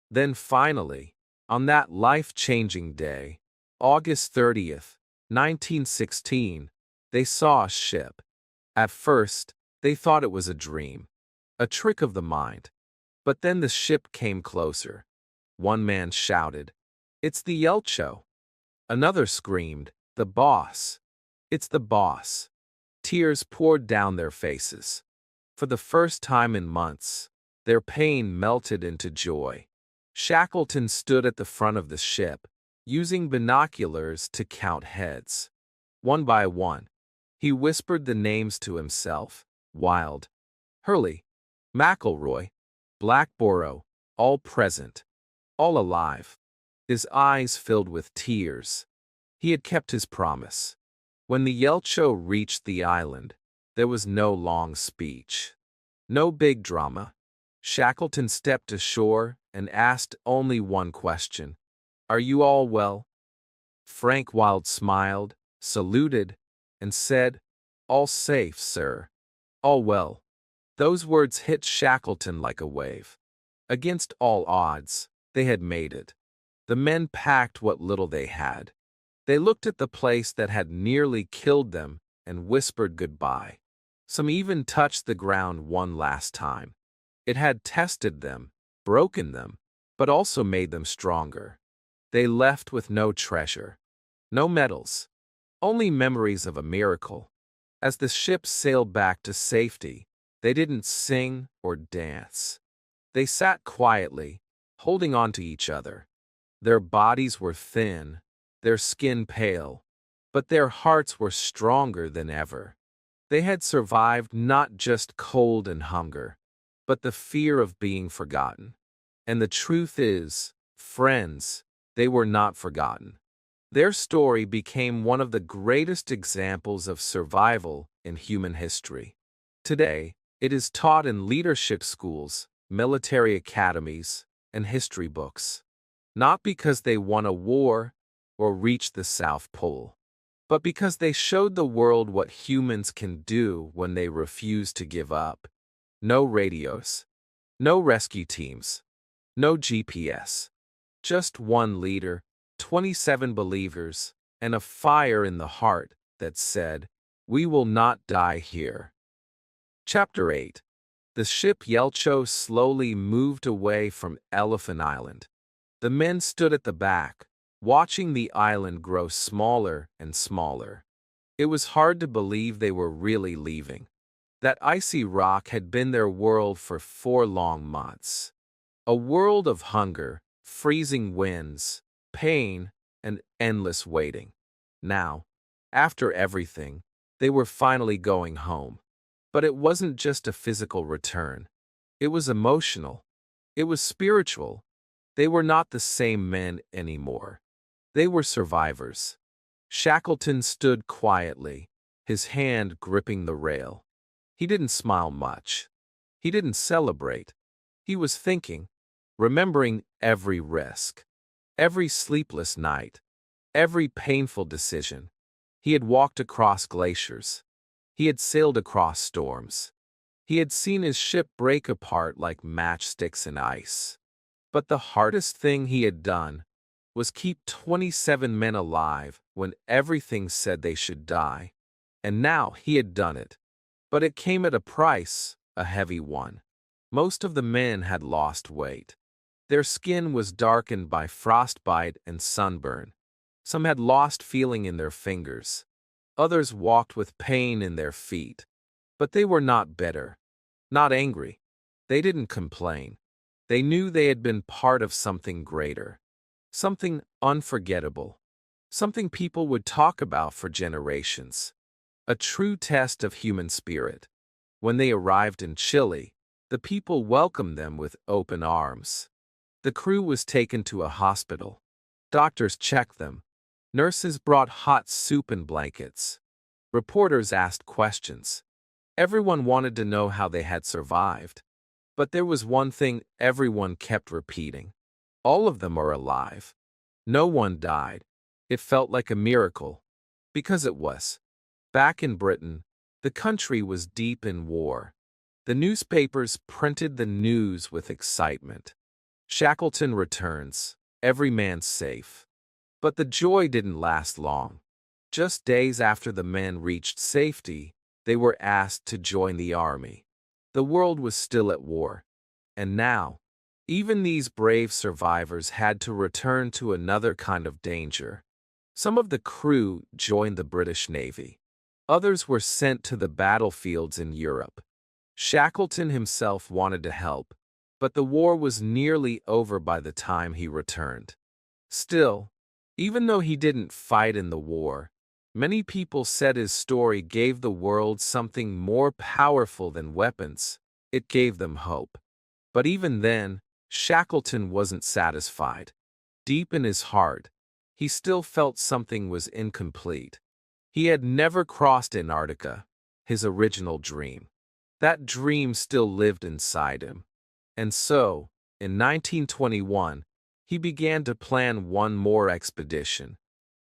Then finally, on that life-changing day, August 30th, 1916, they saw a ship. At first, they thought it was a dream, a trick of the mind. But then the ship came closer. One man shouted, "It's the Yelcho." Another screamed, "The boss. It's the boss." Tears poured down their faces. For the first time in months, their pain melted into joy. Shackleton stood at the front of the ship, using binoculars to count heads. One by one, he whispered the names to himself: Wild, Hurley, McElroy, Blackborough, all present, all alive. His eyes filled with tears. He had kept his promise. When the Yelcho reached the island, there was no long speech. No big drama. Shackleton stepped ashore and asked only one question: "Are you all well?" Frank Wild smiled, saluted, and said, "All safe, sir. All well." Those words hit Shackleton like a wave. Against all odds, they had made it. The men packed what little they had. They looked at the place that had nearly killed them and whispered goodbye. Some even touched the ground one last time. It had tested them, broken them, but also made them stronger. They left with no treasure, no medals, only memories of a miracle. As the ship sailed back to safety, they didn't sing or dance. They sat quietly, holding on to each other. Their bodies were thin, their skin pale, but their hearts were stronger than ever. They had survived not just cold and hunger, but the fear of being forgotten. And the truth is, friends, they were not forgotten. Their story became one of the greatest examples of survival in human history. Today, it is taught in leadership schools, military academies, and history books. Not because they won a war or reached the South Pole, but because they showed the world what humans can do when they refuse to give up. No radios, no rescue teams, no GPS. Just one leader, 27 believers, and a fire in the heart that said, "We will not die here." Chapter 8. The ship Yelcho slowly moved away from Elephant Island. The men stood at the back, watching the island grow smaller and smaller. It was hard to believe they were really leaving. That icy rock had been their world for 4 long months. A world of hunger, freezing winds, pain, and endless waiting. Now, after everything, they were finally going home. But it wasn't just a physical return. It was emotional. It was spiritual. They were not the same men anymore. They were survivors. Shackleton stood quietly, his hand gripping the rail. He didn't smile much. He didn't celebrate. He was thinking, remembering every risk, every sleepless night, every painful decision. He had walked across glaciers. He had sailed across storms. He had seen his ship break apart like matchsticks in ice. But the hardest thing he had done was keep 27 men alive when everything said they should die. And now he had done it. But it came at a price, a heavy one. Most of the men had lost weight. Their skin was darkened by frostbite and sunburn. Some had lost feeling in their fingers. Others walked with pain in their feet. But they were not bitter, not angry. They didn't complain. They knew they had been part of something greater, something unforgettable, something people would talk about for generations. A true test of human spirit. When they arrived in Chile, the people welcomed them with open arms. The crew was taken to a hospital. Doctors checked them. Nurses brought hot soup and blankets. Reporters asked questions. Everyone wanted to know how they had survived. But there was one thing everyone kept repeating. All of them are alive. No one died. It felt like a miracle. Because it was. Back in Britain, the country was deep in war. The newspapers printed the news with excitement. Shackleton returns. Every man safe. But the joy didn't last long. Just days after the men reached safety, they were asked to join the army. The world was still at war. And now, even these brave survivors had to return to another kind of danger. Some of the crew joined the British Navy. Others were sent to the battlefields in Europe. Shackleton himself wanted to help, but the war was nearly over by the time he returned. Still, even though he didn't fight in the war, many people said his story gave the world something more powerful than weapons. It gave them hope. But even then, Shackleton wasn't satisfied. Deep in his heart, he still felt something was incomplete. He had never crossed Antarctica, his original dream. That dream still lived inside him. And so, in 1921, he began to plan one more expedition.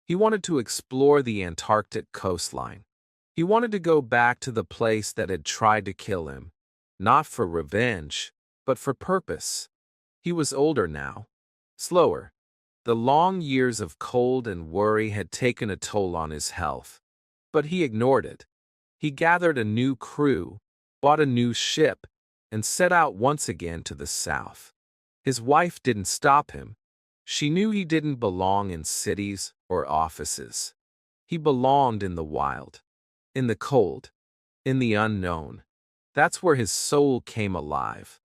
He wanted to explore the Antarctic coastline. He wanted to go back to the place that had tried to kill him, not for revenge, but for purpose. He was older now, slower. The long years of cold and worry had taken a toll on his health. But he ignored it. He gathered a new crew, bought a new ship, and set out once again to the south. His wife didn't stop him. She knew he didn't belong in cities or offices. He belonged in the wild, in the cold, in the unknown. That's where his soul came alive.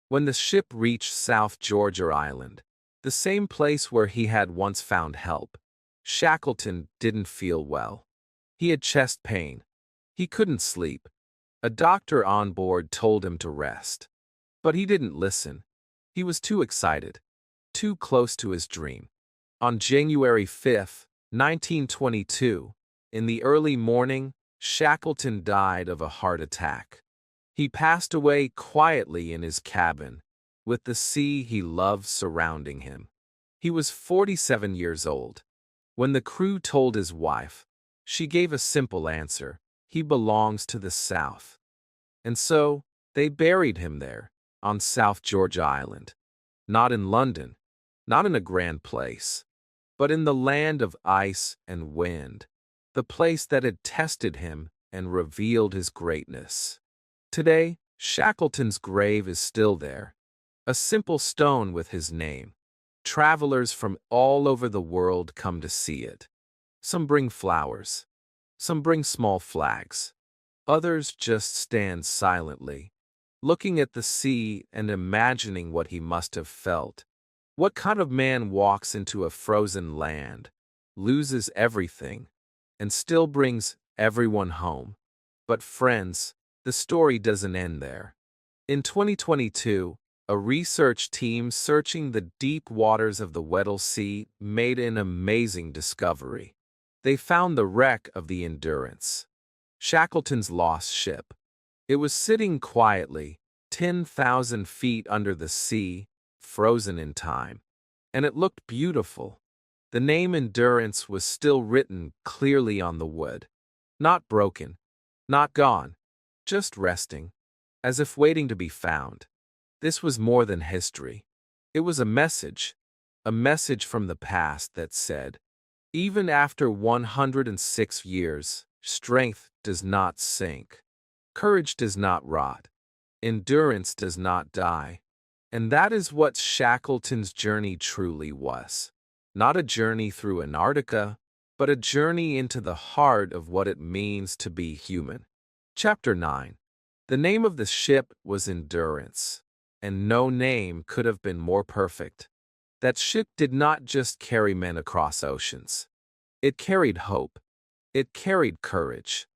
When the ship reached South Georgia Island, the same place where he had once found help, Shackleton didn't feel well. He had chest pain. He couldn't sleep. A doctor on board told him to rest. But he didn't listen. He was too excited, too close to his dream. On January 5, 1922, in the early morning, Shackleton died of a heart attack. He passed away quietly in his cabin, with the sea he loved surrounding him. He was 47 years old. When the crew told his wife, she gave a simple answer: he belongs to the South. And so, they buried him there, on South Georgia Island. Not in London, not in a grand place, but in the land of ice and wind, the place that had tested him and revealed his greatness. Today, Shackleton's grave is still there, a simple stone with his name. Travelers from all over the world come to see it. Some bring flowers, some bring small flags. Others just stand silently, looking at the sea and imagining what he must have felt. What kind of man walks into a frozen land, loses everything, and still brings everyone home? But friends, the story doesn't end there. In 2022, a research team searching the deep waters of the Weddell Sea made an amazing discovery. They found the wreck of the Endurance, Shackleton's lost ship. It was sitting quietly, 10,000 feet under the sea, frozen in time. And it looked beautiful. The name Endurance was still written clearly on the wood. Not broken, not gone, just resting, as if waiting to be found. This was more than history. It was a message from the past that said, even after 106 years, strength does not sink. Courage does not rot. Endurance does not die. And that is what Shackleton's journey truly was. Not a journey through Antarctica, but a journey into the heart of what it means to be human. Chapter 9. The name of the ship was Endurance, and no name could have been more perfect. That ship did not just carry men across oceans. It carried hope. It carried courage.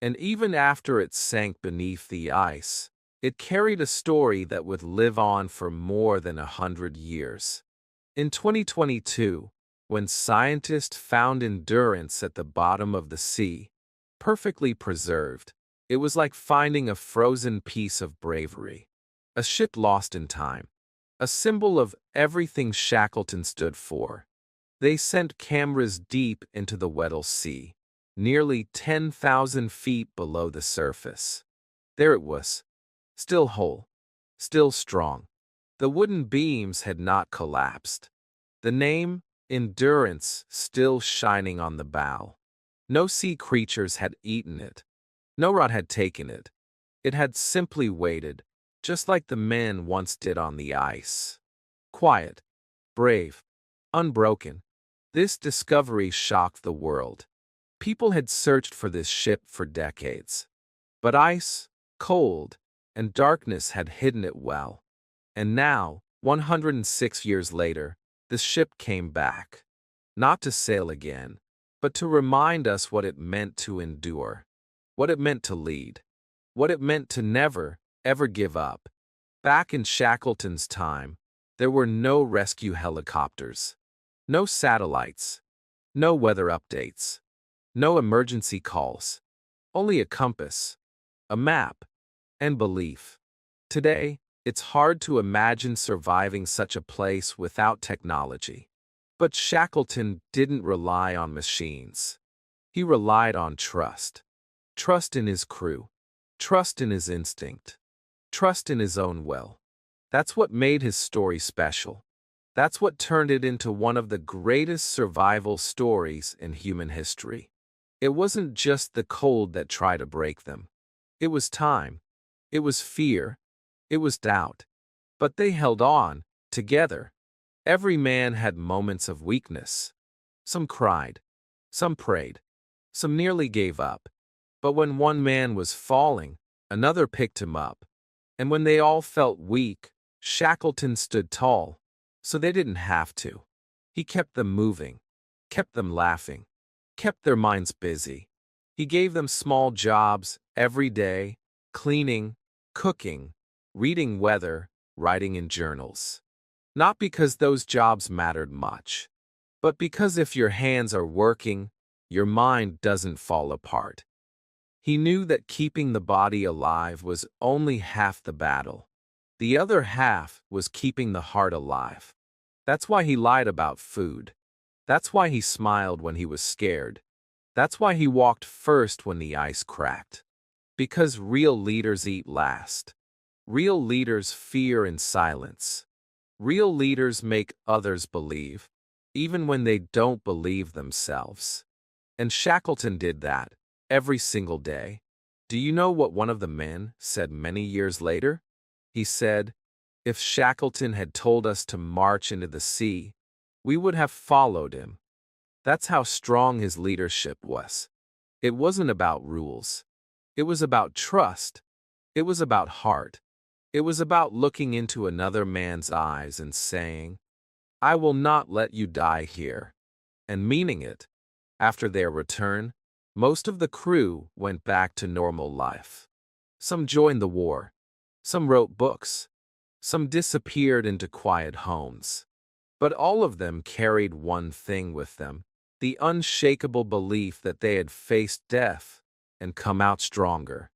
And even after it sank beneath the ice, it carried a story that would live on for more than 100 years. In 2022, when scientists found Endurance at the bottom of the sea, perfectly preserved, it was like finding a frozen piece of bravery. A ship lost in time. A symbol of everything Shackleton stood for. They sent cameras deep into the Weddell Sea. nearly 10,000 feet below the surface. There it was, still whole, still strong. The wooden beams had not collapsed. The name, Endurance, still shining on the bow. No sea creatures had eaten it. No rot had taken it. It had simply waited, just like the men once did on the ice. Quiet, brave, unbroken. This discovery shocked the world. People had searched for this ship for decades. But ice, cold, and darkness had hidden it well. And now, 106 years later, the ship came back. Not to sail again, but to remind us what it meant to endure, what it meant to lead, what it meant to never, ever give up. Back in Shackleton's time, there were no rescue helicopters, no satellites, no weather updates, no emergency calls, only a compass, a map, and belief. Today, it's hard to imagine surviving such a place without technology. But Shackleton didn't rely on machines. He relied on trust. Trust in his crew. Trust in his instinct. Trust in his own will. That's what made his story special. That's what turned it into one of the greatest survival stories in human history. It wasn't just the cold that tried to break them. It was time. It was fear. It was doubt. But they held on, together. Every man had moments of weakness. Some cried. Some prayed. Some nearly gave up. But when one man was falling, another picked him up. And when they all felt weak, Shackleton stood tall, so they didn't have to. He kept them moving, kept them laughing, kept their minds busy. He gave them small jobs every day, cleaning, cooking, reading weather, writing in journals. Not because those jobs mattered much, but because if your hands are working, your mind doesn't fall apart. He knew that keeping the body alive was only half the battle. The other half was keeping the heart alive. That's why he lied about food. That's why he smiled when he was scared. That's why he walked first when the ice cracked. Because real leaders eat last. Real leaders fear in silence. Real leaders make others believe, even when they don't believe themselves. And Shackleton did that, every single day. Do you know what one of the men said many years later? He said, "If Shackleton had told us to march into the sea, we would have followed him." That's how strong his leadership was. It wasn't about rules. It was about trust. It was about heart. It was about looking into another man's eyes and saying, "I will not let you die here," and meaning it. After their return, most of the crew went back to normal life. Some joined the war. Some wrote books. Some disappeared into quiet homes. But all of them carried one thing with them, the unshakable belief that they had faced death and come out stronger.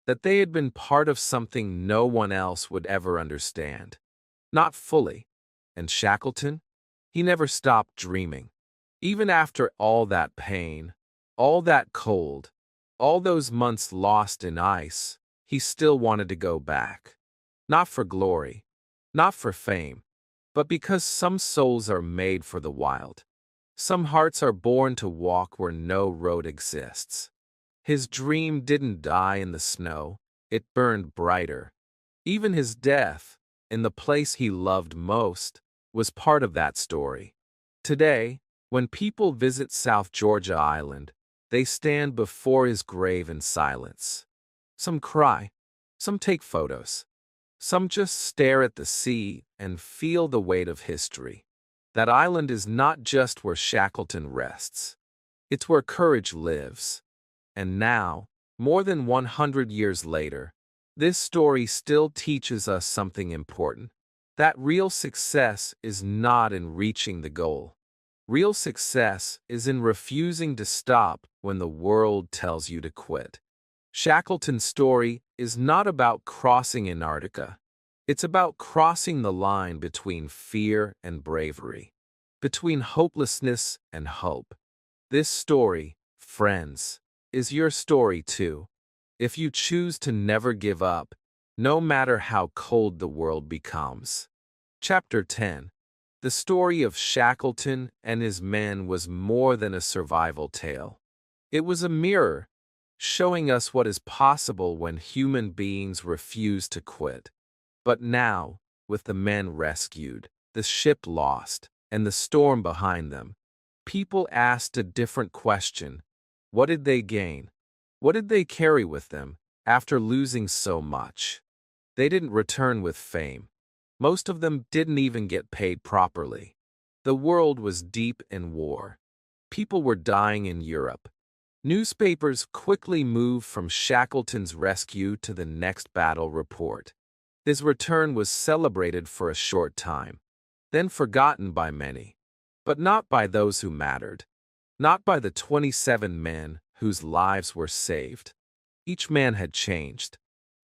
That they had been part of something no one else would ever understand. Not fully. And Shackleton? He never stopped dreaming. Even after all that pain, all that cold, all those months lost in ice, he still wanted to go back. Not for glory, not for fame, but because some souls are made for the wild. Some hearts are born to walk where no road exists. His dream didn't die in the snow, it burned brighter. Even his death, in the place he loved most, was part of that story. Today, when people visit South Georgia Island, they stand before his grave in silence. Some cry, some take photos, some just stare at the sea and feel the weight of history. That island is not just where Shackleton rests. It's where courage lives. And now, more than 100 years later, this story still teaches us something important. That real success is not in reaching the goal. Real success is in refusing to stop when the world tells you to quit. Shackleton's story is not about crossing Antarctica. It's about crossing the line between fear and bravery, between hopelessness and hope. This story, friends, is your story too. If you choose to never give up, no matter how cold the world becomes. Chapter 10. The story of Shackleton and his men was more than a survival tale. It was a mirror, showing us what is possible when human beings refuse to quit. But now, with the men rescued, the ship lost, and the storm behind them, people asked a different question. What did they gain? What did they carry with them after losing so much? They didn't return with fame. Most of them didn't even get paid properly. The world was deep in war. People were dying in Europe. Newspapers quickly moved from Shackleton's rescue to the next battle report. His return was celebrated for a short time, then forgotten by many, but not by those who mattered. Not by the 27 men whose lives were saved. Each man had changed,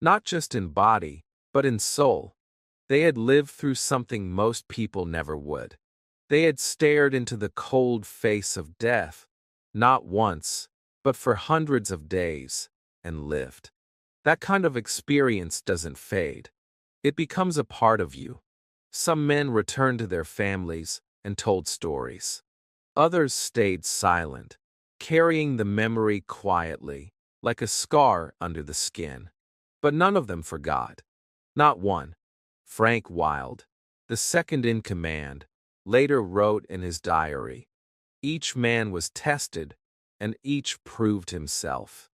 not just in body, but in soul. They had lived through something most people never would. They had stared into the cold face of death, not once, but for hundreds of days, and lived. That kind of experience doesn't fade. It becomes a part of you. Some men returned to their families and told stories. Others stayed silent, carrying the memory quietly, like a scar under the skin. But none of them forgot. Not one. Frank Wild, the second in command, later wrote in his diary, "Each man was tested, and each proved himself."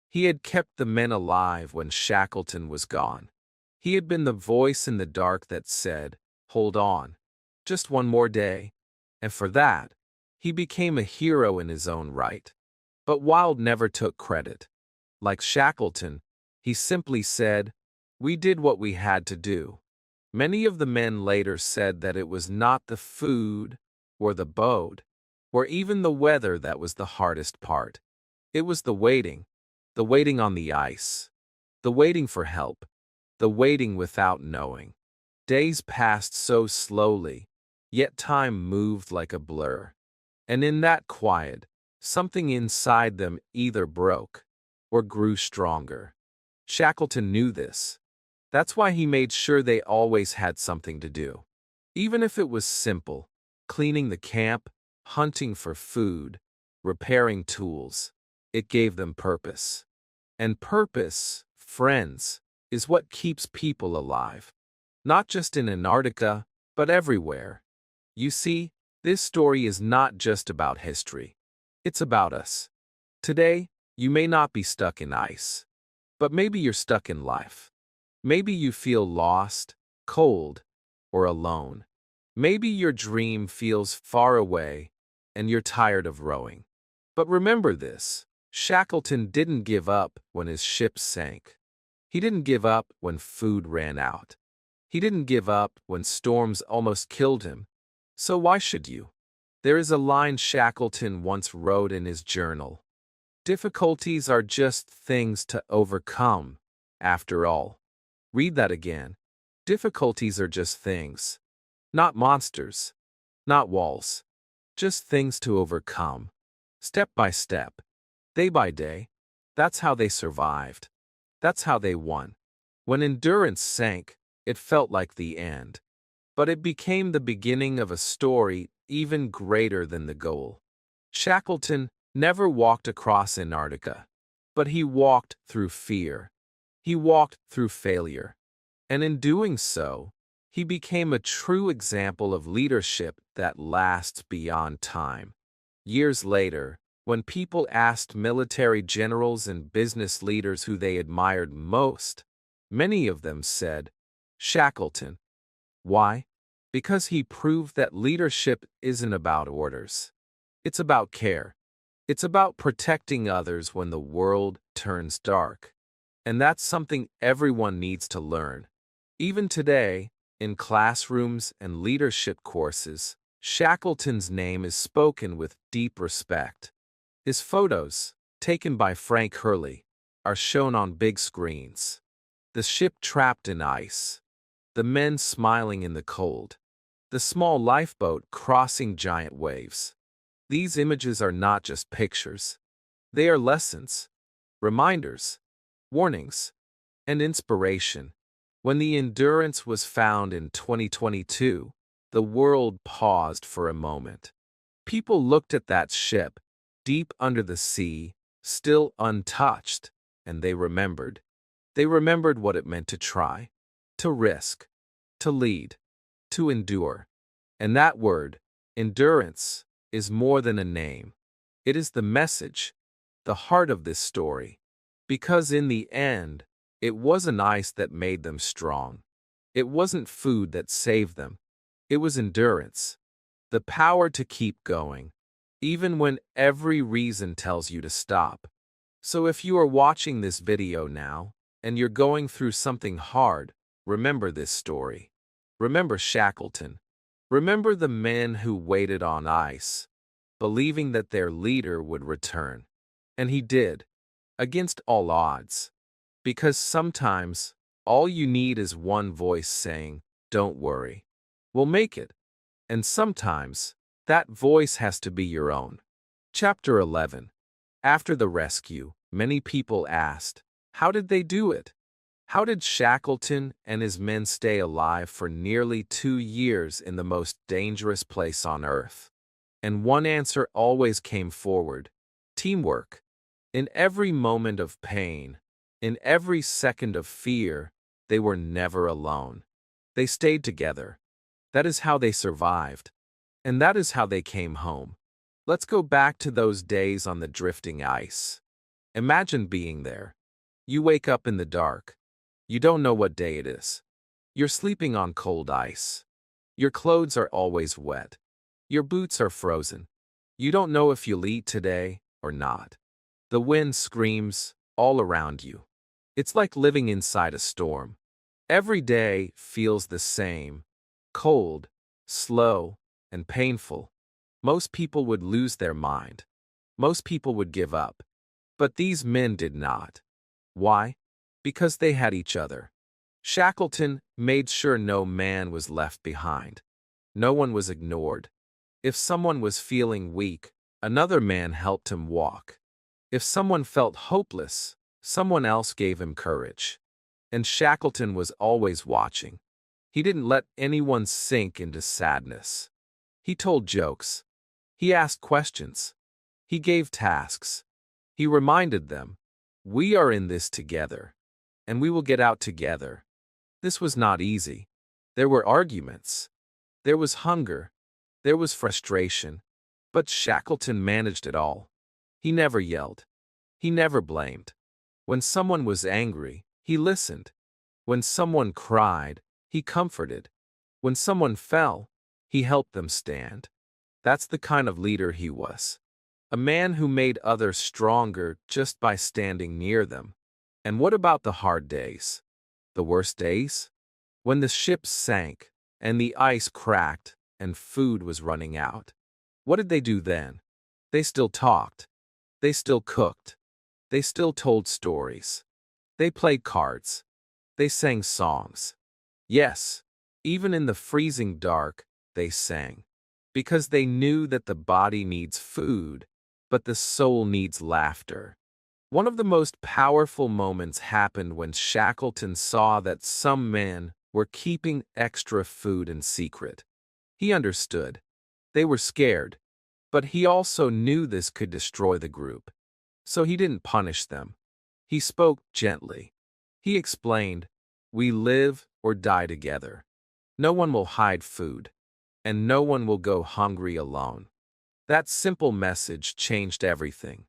He had kept the men alive when Shackleton was gone. He had been the voice in the dark that said, "Hold on, just one more day." And for that, he became a hero in his own right. But Wild never took credit. Like Shackleton, he simply said, "We did what we had to do." Many of the men later said that it was not the food, or the boat, or even the weather that was the hardest part. It was the waiting on the ice, the waiting for help, the waiting without knowing. Days passed so slowly, yet time moved like a blur. And in that quiet, something inside them either broke or grew stronger. Shackleton knew this. That's why he made sure they always had something to do. Even if it was simple, cleaning the camp, hunting for food, repairing tools, it gave them purpose. And purpose, friends, is what keeps people alive. Not just in Antarctica, but everywhere. You see, this story is not just about history. It's about us. Today, you may not be stuck in ice, but maybe you're stuck in life. Maybe you feel lost, cold, or alone. Maybe your dream feels far away and you're tired of rowing. But remember this, Shackleton didn't give up when his ship sank. He didn't give up when food ran out. He didn't give up when storms almost killed him. So why should you? There is a line Shackleton once wrote in his journal. Difficulties are just things to overcome, after all. Read that again. Difficulties are just things. Not monsters. Not walls. Just things to overcome. Step by step. Day by day. That's how they survived. That's how they won. When endurance sank, it felt like the end. But it became the beginning of a story even greater than the goal. Shackleton never walked across Antarctica, but he walked through fear. He walked through failure. And in doing so, he became a true example of leadership that lasts beyond time. Years later, when people asked military generals and business leaders who they admired most, many of them said, Shackleton. Why? Because he proved that leadership isn't about orders. It's about care. It's about protecting others when the world turns dark. And that's something everyone needs to learn. Even today, in classrooms and leadership courses, Shackleton's name is spoken with deep respect. His photos, taken by Frank Hurley, are shown on big screens. The ship trapped in ice, the men smiling in the cold, the small lifeboat crossing giant waves. These images are not just pictures. They are lessons, reminders, warnings, and inspiration. When the Endurance was found in 2022, the world paused for a moment. People looked at that ship, deep under the sea, still untouched, and they remembered. They remembered what it meant to try, to risk, to lead, to endure. And that word, endurance, is more than a name. It is the message, the heart of this story. Because in the end, it wasn't ice that made them strong. It wasn't food that saved them. It was endurance. The power to keep going, even when every reason tells you to stop. So if you are watching this video now, and you're going through something hard, remember this story. Remember Shackleton. Remember the men who waited on ice, believing that their leader would return. And he did, against all odds. Because sometimes, all you need is one voice saying, "Don't worry. We'll make it." And sometimes, that voice has to be your own. Chapter 11. After the rescue, many people asked, how did they do it? How did Shackleton and his men stay alive for nearly 2 years in the most dangerous place on Earth? And one answer always came forward: teamwork. In every moment of pain, in every second of fear, they were never alone. They stayed together. That is how they survived. And that is how they came home. Let's go back to those days on the drifting ice. Imagine being there. You wake up in the dark. You don't know what day it is. You're sleeping on cold ice. Your clothes are always wet. Your boots are frozen. You don't know if you'll eat today or not. The wind screams all around you. It's like living inside a storm. Every day feels the same: cold, slow, and painful. Most people would lose their mind. Most people would give up. But these men did not. Why? Because they had each other. Shackleton made sure no man was left behind. No one was ignored. If someone was feeling weak, another man helped him walk. If someone felt hopeless, someone else gave him courage. And Shackleton was always watching. He didn't let anyone sink into sadness. He told jokes. He asked questions. He gave tasks. He reminded them, we are in this together, and we will get out together. This was not easy. There were arguments. There was hunger. There was frustration. But Shackleton managed it all. He never yelled. He never blamed. When someone was angry, he listened. When someone cried, he comforted. When someone fell, he helped them stand. That's the kind of leader he was. A man who made others stronger just by standing near them. And what about the hard days? The worst days? When the ship sank, and the ice cracked, and food was running out. What did they do then? They still talked. They still cooked. They still told stories. They played cards. They sang songs. Yes, even in the freezing dark, they sang. Because they knew that the body needs food, but the soul needs laughter. One of the most powerful moments happened when Shackleton saw that some men were keeping extra food in secret. He understood. They were scared, but he also knew this could destroy the group. So he didn't punish them. He spoke gently. He explained, we live or die together. No one will hide food, and no one will go hungry alone. That simple message changed everything.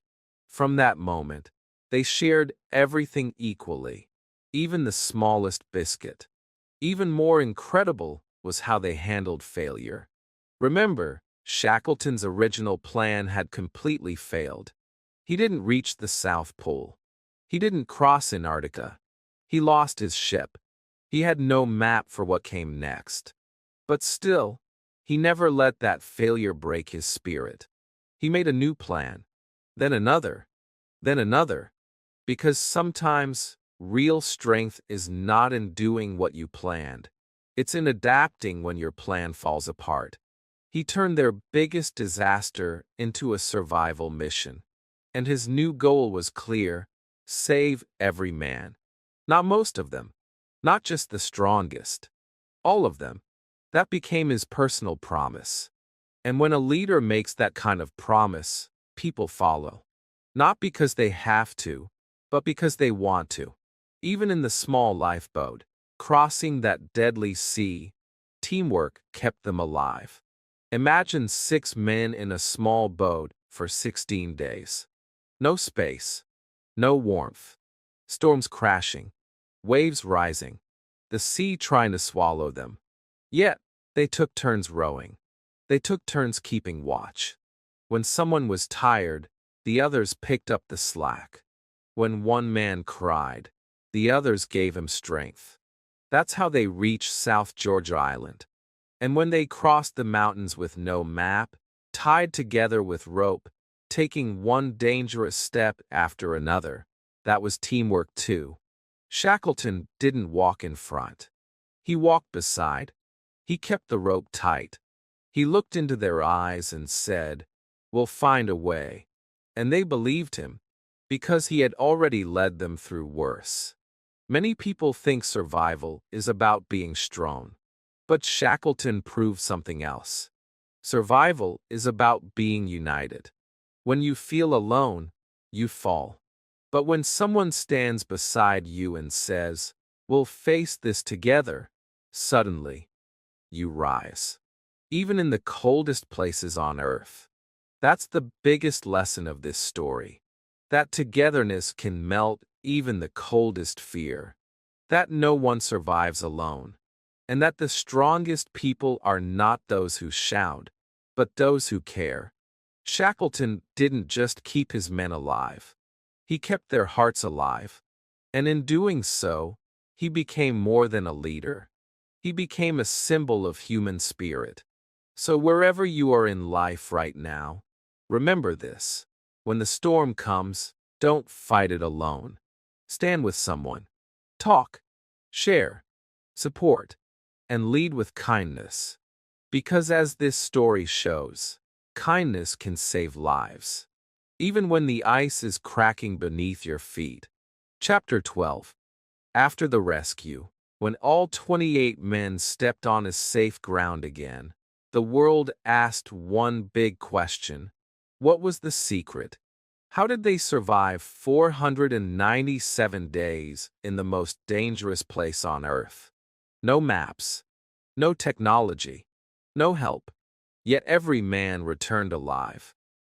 From that moment, they shared everything equally, even the smallest biscuit. Even more incredible was how they handled failure. Remember, Shackleton's original plan had completely failed. He didn't reach the South Pole. He didn't cross Antarctica. He lost his ship. He had no map for what came next. But still, he never let that failure break his spirit. He made a new plan, then another, because sometimes real strength is not in doing what you planned. It's in adapting when your plan falls apart. He turned their biggest disaster into a survival mission. And his new goal was clear: save every man. Not most of them, not just the strongest. All of them. That became his personal promise. And when a leader makes that kind of promise, people follow. Not because they have to, but because they want to. Even in the small lifeboat, crossing that deadly sea, teamwork kept them alive. Imagine 6 men in a small boat for 16 days. No space, no warmth. Storms crashing, waves rising, the sea trying to swallow them. Yet, they took turns rowing. They took turns keeping watch. When someone was tired, the others picked up the slack. When one man cried, the others gave him strength. That's how they reached South Georgia Island. And when they crossed the mountains with no map, tied together with rope, taking one dangerous step after another, that was teamwork too. Shackleton didn't walk in front. He walked beside. He kept the rope tight. He looked into their eyes and said, "We'll find a way." And they believed him, because he had already led them through worse. Many people think survival is about being strong. But Shackleton proved something else. Survival is about being united. When you feel alone, you fall. But when someone stands beside you and says, "We'll face this together," suddenly, you rise. Even in the coldest places on Earth. That's the biggest lesson of this story. That togetherness can melt even the coldest fear. That no one survives alone. And that the strongest people are not those who shout, but those who care. Shackleton didn't just keep his men alive. He kept their hearts alive. And in doing so, he became more than a leader. He became a symbol of human spirit. So wherever you are in life right now, remember this. When the storm comes, don't fight it alone. Stand with someone. Talk, share, support, and lead with kindness. Because as this story shows, kindness can save lives. Even when the ice is cracking beneath your feet. Chapter 12. After the rescue, when all 28 men stepped on a safe ground again, the world asked one big question. What was the secret? How did they survive 497 days in the most dangerous place on Earth? No maps, no technology, no help. Yet every man returned alive.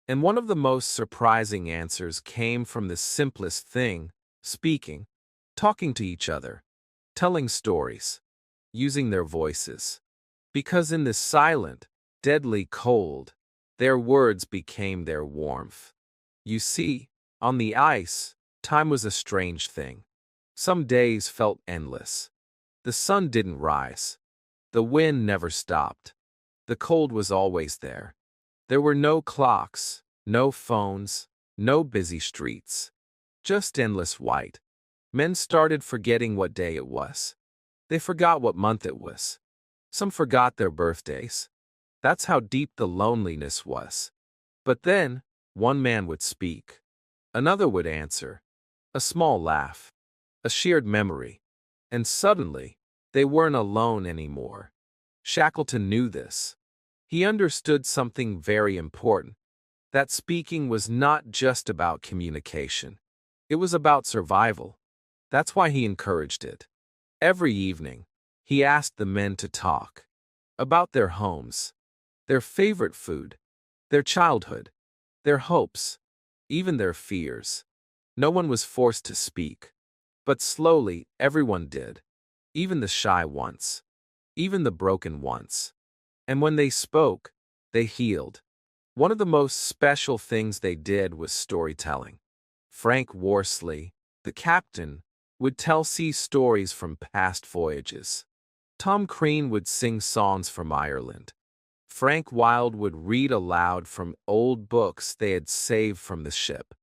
And one of the most surprising answers came from the simplest thing: speaking, talking to each other, telling stories, using their voices. Because in the silent, deadly cold, their words became their warmth. You see, on the ice, time was a strange thing. Some days felt endless. The sun didn't rise. The wind never stopped. The cold was always there. There were no clocks, no phones, no busy streets. Just endless white. Men started forgetting what day it was. They forgot what month it was. Some forgot their birthdays. That's how deep the loneliness was. But then, one man would speak. Another would answer. A small laugh. A shared memory. And suddenly, they weren't alone anymore. Shackleton knew this. He understood something very important. That speaking was not just about communication. It was about survival. That's why he encouraged it. Every evening, he asked the men to talk. About their homes, their favorite food, their childhood, their hopes, even their fears. No one was forced to speak. But slowly, everyone did. Even the shy ones. Even the broken ones. And when they spoke, they healed. One of the most special things they did was storytelling. Frank Worsley, the captain, would tell sea stories from past voyages. Tom Crean would sing songs from Ireland. Frank Wilde would read aloud from old books they had saved from the ship.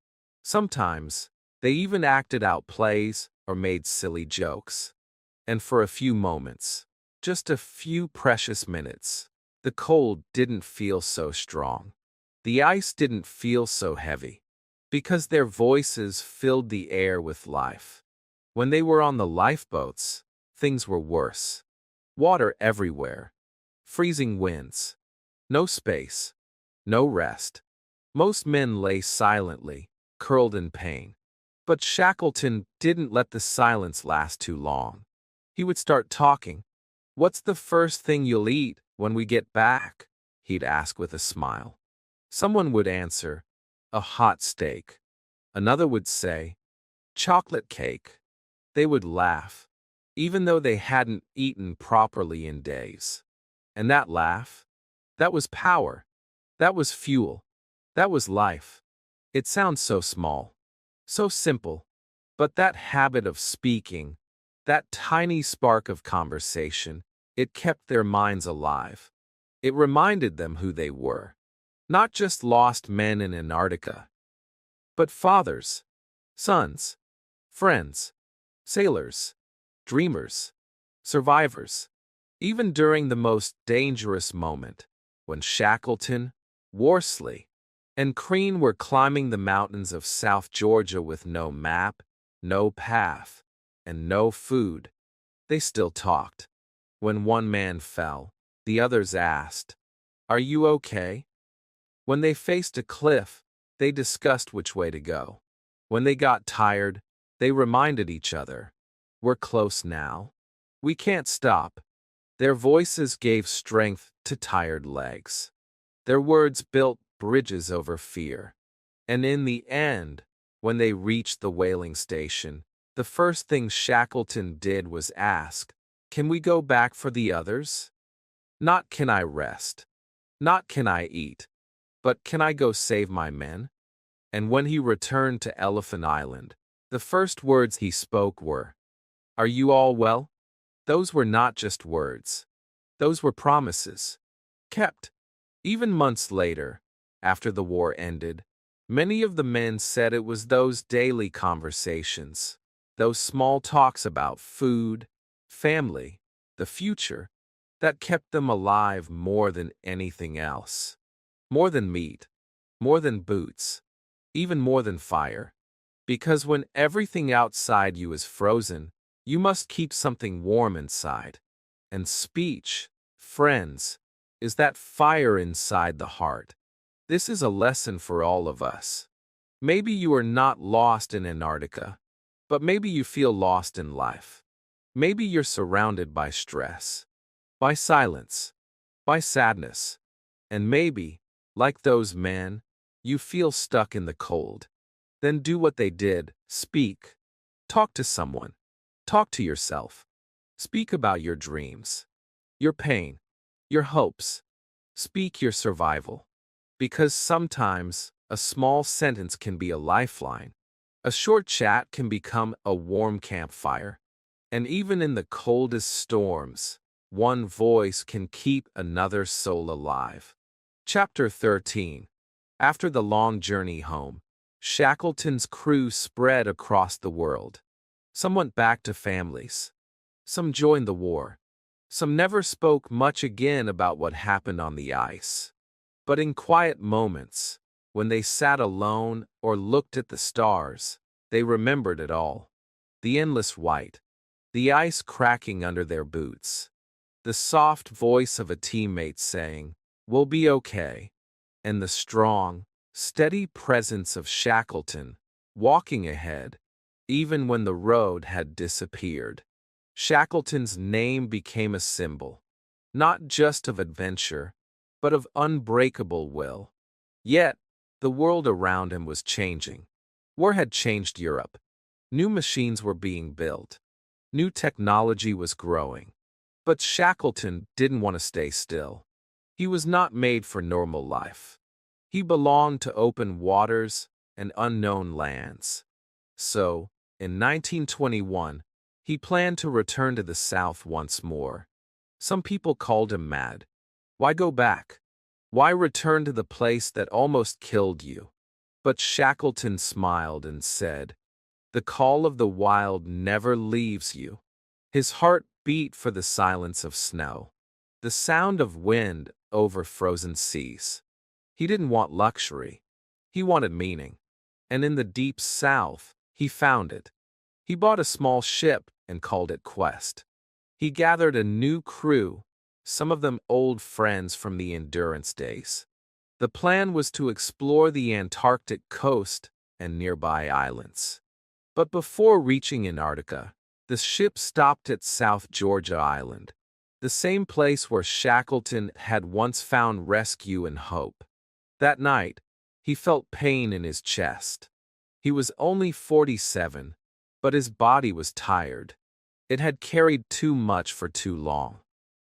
Sometimes, they even acted out plays or made silly jokes. And for a few moments, just a few precious minutes, the cold didn't feel so strong. The ice didn't feel so heavy. Because their voices filled the air with life. When they were on the lifeboats, things were worse. Water everywhere. Freezing winds. No space. No rest. Most men lay silently, curled in pain. But Shackleton didn't let the silence last too long. He would start talking. "What's the first thing you'll eat when we get back?" he'd ask with a smile. Someone would answer, "A hot steak." Another would say, "Chocolate cake." They would laugh, even though they hadn't eaten properly in days. And that laugh, that was power. That was fuel. That was life. It sounds so small, so simple, but that habit of speaking, that tiny spark of conversation, it kept their minds alive. It reminded them who they were. Not just lost men in Antarctica, but fathers, sons, friends, sailors, dreamers, survivors. Even during the most dangerous moment, when Shackleton, Worsley, and Crean were climbing the mountains of South Georgia with no map, no path, and no food, they still talked. When one man fell, the others asked, "Are you okay?" When they faced a cliff, they discussed which way to go. When they got tired, they reminded each other, "We're close now. We can't stop." Their voices gave strength to tired legs. Their words built bridges over fear. And in the end, when they reached the whaling station, the first thing Shackleton did was ask, "Can we go back for the others?" Not "Can I rest?" Not "Can I eat?" But "Can I go save my men?" And when he returned to Elephant Island, the first words he spoke were, "Are you all well?" Those were not just words. Those were promises. Kept. Even months later, after the war ended, many of the men said it was those daily conversations, those small talks about food, family, the future, that kept them alive more than anything else. More than meat, more than boots, even more than fire. Because when everything outside you is frozen, you must keep something warm inside. And speech, friends, is that fire inside the heart. This is a lesson for all of us. Maybe you are not lost in Antarctica, but maybe you feel lost in life. Maybe you're surrounded by stress, by silence, by sadness, and maybe, like those men, you feel stuck in the cold. Then do what they did. Speak. Talk to someone. Talk to yourself. Speak about your dreams, your pain, your hopes. Speak your survival. Because sometimes a small sentence can be a lifeline. A short chat can become a warm campfire. And even in the coldest storms, one voice can keep another soul alive. Chapter 13. After the long journey home, Shackleton's crew spread across the world. Some went back to families. Some joined the war. Some never spoke much again about what happened on the ice. But in quiet moments, when they sat alone or looked at the stars, they remembered it all. The endless white, the ice cracking under their boots, the soft voice of a teammate saying, "We'll be okay," and the strong, steady presence of Shackleton, walking ahead, even when the road had disappeared. Shackleton's name became a symbol, not just of adventure, but of unbreakable will. Yet, the world around him was changing. War had changed Europe. New machines were being built. New technology was growing. But Shackleton didn't want to stay still. He was not made for normal life. He belonged to open waters and unknown lands. So, in 1921, he planned to return to the South once more. Some people called him mad. Why go back? Why return to the place that almost killed you? But Shackleton smiled and said, "The call of the wild never leaves you." His heart beat for the silence of snow, the sound of wind over frozen seas. He didn't want luxury. He wanted meaning. And in the deep south, he found it. He bought a small ship and called it Quest. He gathered a new crew, some of them old friends from the Endurance days. The plan was to explore the Antarctic coast and nearby islands. But before reaching Antarctica, the ship stopped at South Georgia Island, the same place where Shackleton had once found rescue and hope. That night, he felt pain in his chest. He was only 47, but his body was tired. It had carried too much for too long.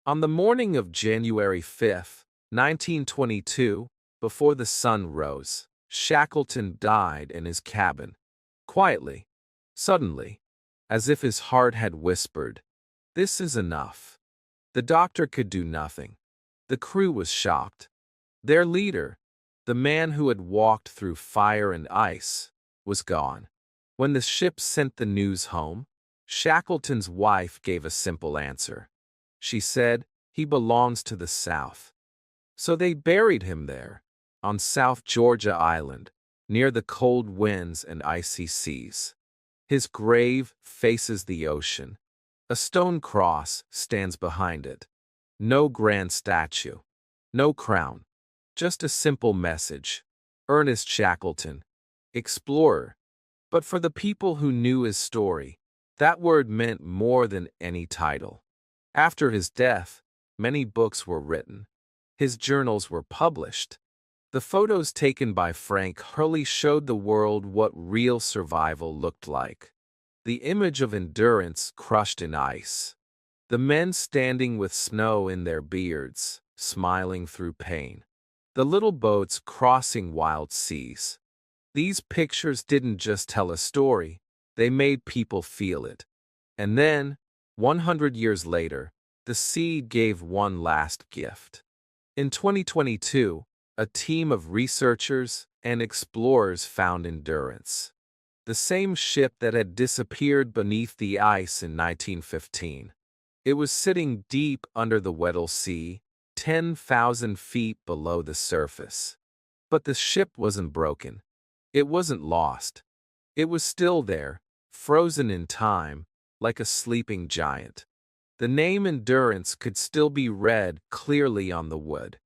On the morning of January 5, 1922, before the sun rose, Shackleton died in his cabin. Quietly, suddenly, as if his heart had whispered, "This is enough." The doctor could do nothing. The crew was shocked. Their leader, the man who had walked through fire and ice, was gone. When the ship sent the news home, Shackleton's wife gave a simple answer. She said, "He belongs to the South." So they buried him there, on South Georgia Island, near the cold winds and icy seas. His grave faces the ocean. A stone cross stands behind it. No grand statue, no crown, just a simple message. Ernest Shackleton, explorer. But for the people who knew his story, that word meant more than any title. After his death, many books were written. His journals were published. The photos taken by Frank Hurley showed the world what real survival looked like. The image of endurance crushed in ice. The men standing with snow in their beards, smiling through pain. The little boats crossing wild seas. These pictures didn't just tell a story, they made people feel it. And then, 100 years later, the sea gave one last gift. In 2022, a team of researchers and explorers found Endurance, the same ship that had disappeared beneath the ice in 1915. It was sitting deep under the Weddell Sea, 10,000 feet below the surface. But the ship wasn't broken. It wasn't lost. It was still there, frozen in time, like a sleeping giant. The name Endurance could still be read clearly on the wood.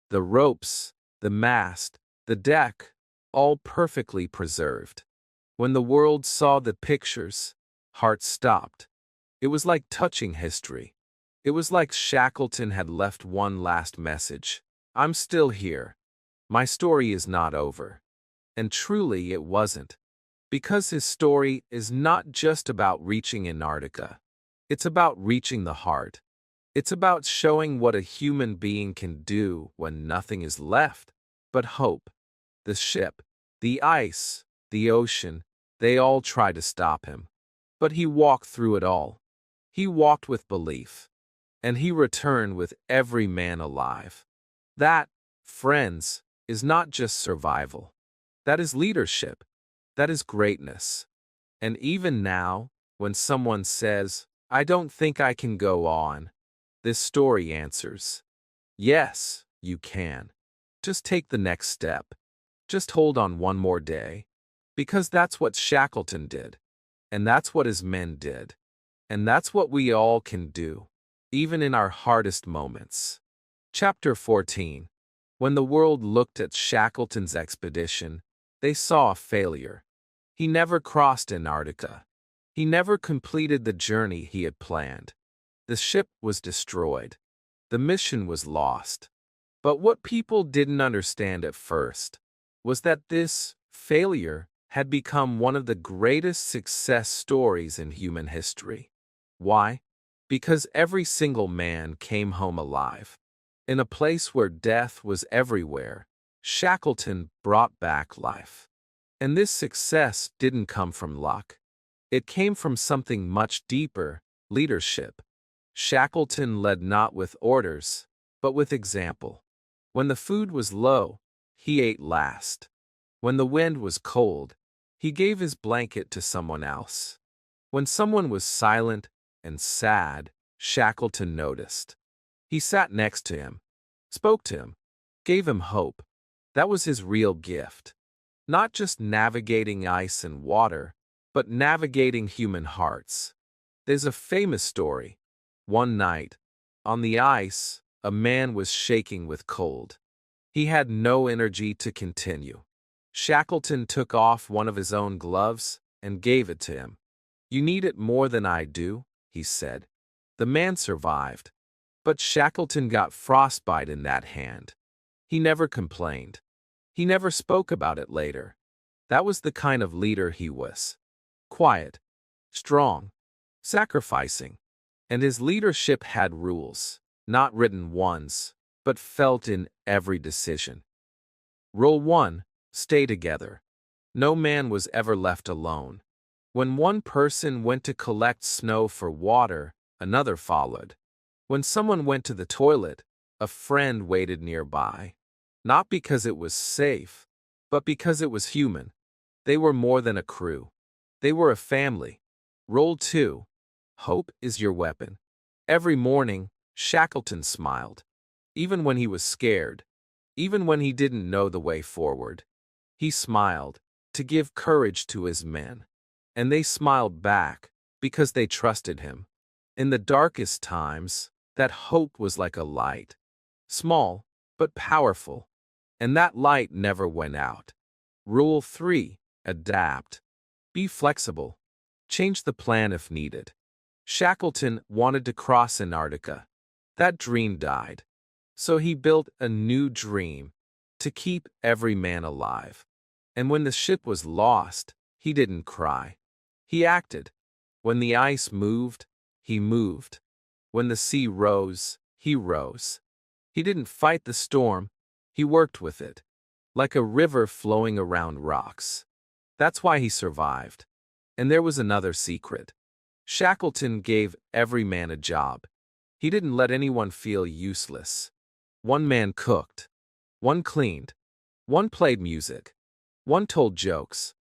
The ropes, the mast, the deck, all perfectly preserved. When the world saw the pictures, hearts stopped. It was like touching history. It was like Shackleton had left one last message. "I'm still here. My story is not over." And truly it wasn't. Because his story is not just about reaching Antarctica. It's about reaching the heart. It's about showing what a human being can do when nothing is left but hope. The ship, the ice, the ocean, they all tried to stop him. But he walked through it all. He walked with belief. And he returned with every man alive. That, friends, is not just survival. That is leadership. That is greatness. And even now, when someone says, "I don't think I can go on," this story answers, yes, you can. Just take the next step. Just hold on one more day. Because that's what Shackleton did. And that's what his men did. And that's what we all can do, even in our hardest moments. Chapter 14. When the world looked at Shackleton's expedition, they saw a failure. He never crossed Antarctica. He never completed the journey he had planned. The ship was destroyed. The mission was lost. But what people didn't understand at first was that this failure had become one of the greatest success stories in human history. Why? Because every single man came home alive. In a place where death was everywhere, Shackleton brought back life. And this success didn't come from luck. It came from something much deeper, leadership. Shackleton led not with orders, but with example. When the food was low, he ate last. When the wind was cold, he gave his blanket to someone else. When someone was silent and sad, Shackleton noticed. He sat next to him, spoke to him, gave him hope. That was his real gift. Not just navigating ice and water, but navigating human hearts. There's a famous story. One night, on the ice, a man was shaking with cold. He had no energy to continue. Shackleton took off one of his own gloves and gave it to him. "You need it more than I do," he said. The man survived, but Shackleton got frostbite in that hand. He never complained. He never spoke about it later. That was the kind of leader he was. Quiet, strong, sacrificing. And his leadership had rules, not written ones, but felt in every decision. Rule 1. Stay together. No man was ever left alone. When one person went to collect snow for water, another followed. When someone went to the toilet, a friend waited nearby. Not because it was safe, but because it was human. They were more than a crew. They were a family. Rule 2. Hope is your weapon. Every morning, Shackleton smiled. Even when he was scared. Even when he didn't know the way forward. He smiled to give courage to his men. And they smiled back because they trusted him. In the darkest times, that hope was like a light. Small, but powerful. And that light never went out. Rule 3. Adapt. Be flexible. Change the plan if needed. Shackleton wanted to cross Antarctica. That dream died. So he built a new dream to keep every man alive. And when the ship was lost, he didn't cry. He acted. When the ice moved, he moved. When the sea rose, he rose. He didn't fight the storm, he worked with it. Like a river flowing around rocks. That's why he survived. And there was another secret. Shackleton gave every man a job. He didn't let anyone feel useless. One man cooked. One cleaned. One played music. One told jokes.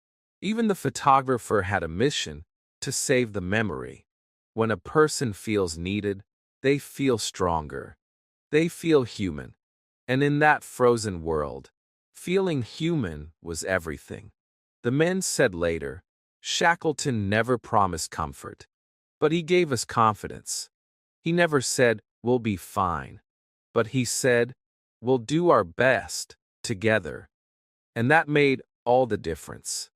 Even the photographer had a mission to save the memory. When a person feels needed, they feel stronger. They feel human. And in that frozen world, feeling human was everything. The men said later, Shackleton never promised comfort. But he gave us confidence. He never said, "We'll be fine." But he said, "We'll do our best, together." And that made all the difference.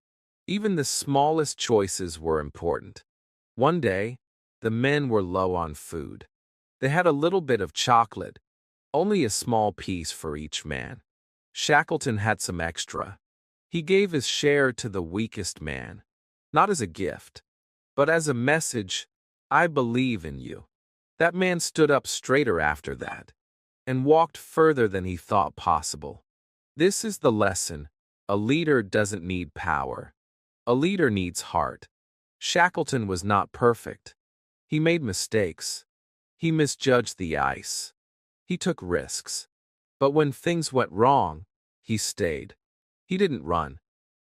Even the smallest choices were important. One day, the men were low on food. They had a little bit of chocolate, only a small piece for each man. Shackleton had some extra. He gave his share to the weakest man, not as a gift, but as a message, "I believe in you." That man stood up straighter after that, and walked further than he thought possible. This is the lesson. A leader doesn't need power. A leader needs heart. Shackleton was not perfect. He made mistakes. He misjudged the ice. He took risks. But when things went wrong, he stayed. He didn't run.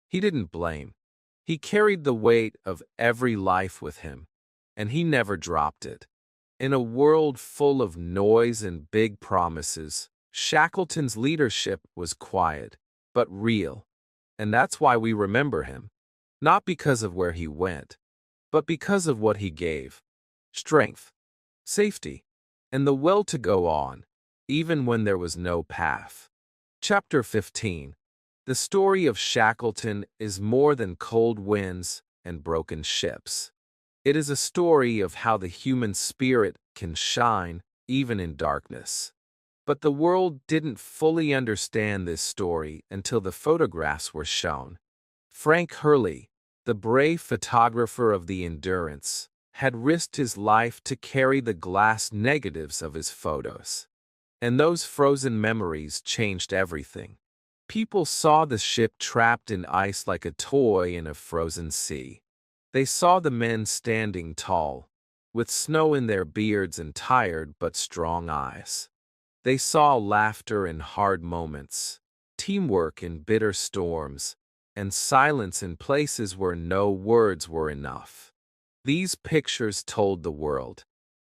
He didn't blame. He carried the weight of every life with him, and he never dropped it. In a world full of noise and big promises, Shackleton's leadership was quiet, but real. And that's why we remember him. Not because of where he went, but because of what he gave. Strength, safety, and the will to go on, even when there was no path. Chapter 15. The story of Shackleton is more than cold winds and broken ships. It is a story of how the human spirit can shine even in darkness. But the world didn't fully understand this story until the photographs were shown. Frank Hurley, the brave photographer of the Endurance, had risked his life to carry the glass negatives of his photos. And those frozen memories changed everything. People saw the ship trapped in ice like a toy in a frozen sea. They saw the men standing tall, with snow in their beards and tired but strong eyes. They saw laughter in hard moments, teamwork in bitter storms, and silence in places where no words were enough. These pictures told the world.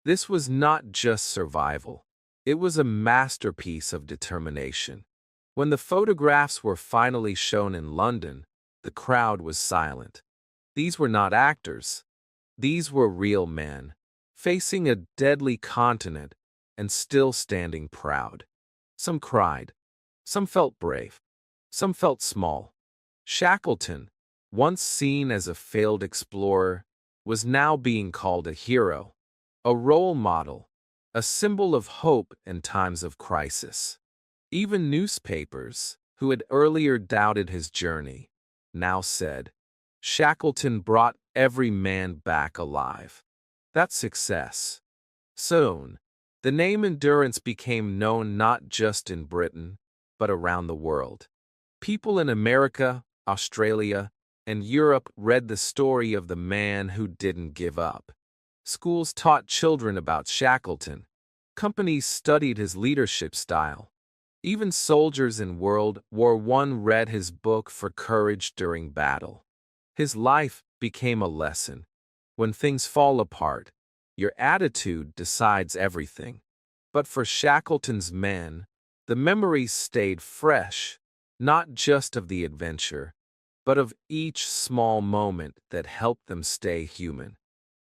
This was not just survival. It was a masterpiece of determination. When the photographs were finally shown in London, the crowd was silent. These were not actors. These were real men, facing a deadly continent and still standing proud. Some cried. Some felt brave. Some felt small. Shackleton, once seen as a failed explorer, was now being called a hero, a role model, a symbol of hope in times of crisis. Even newspapers, who had earlier doubted his journey, now said, Shackleton brought every man back alive. That's success. Soon, the name Endurance became known not just in Britain, but around the world. People in America, Australia, and Europe read the story of the man who didn't give up. Schools taught children about Shackleton. Companies studied his leadership style. Even soldiers in World War I read his book for courage during battle. His life became a lesson. When things fall apart, your attitude decides everything. But for Shackleton's men, the memories stayed fresh, not just of the adventure, but of each small moment that helped them stay human.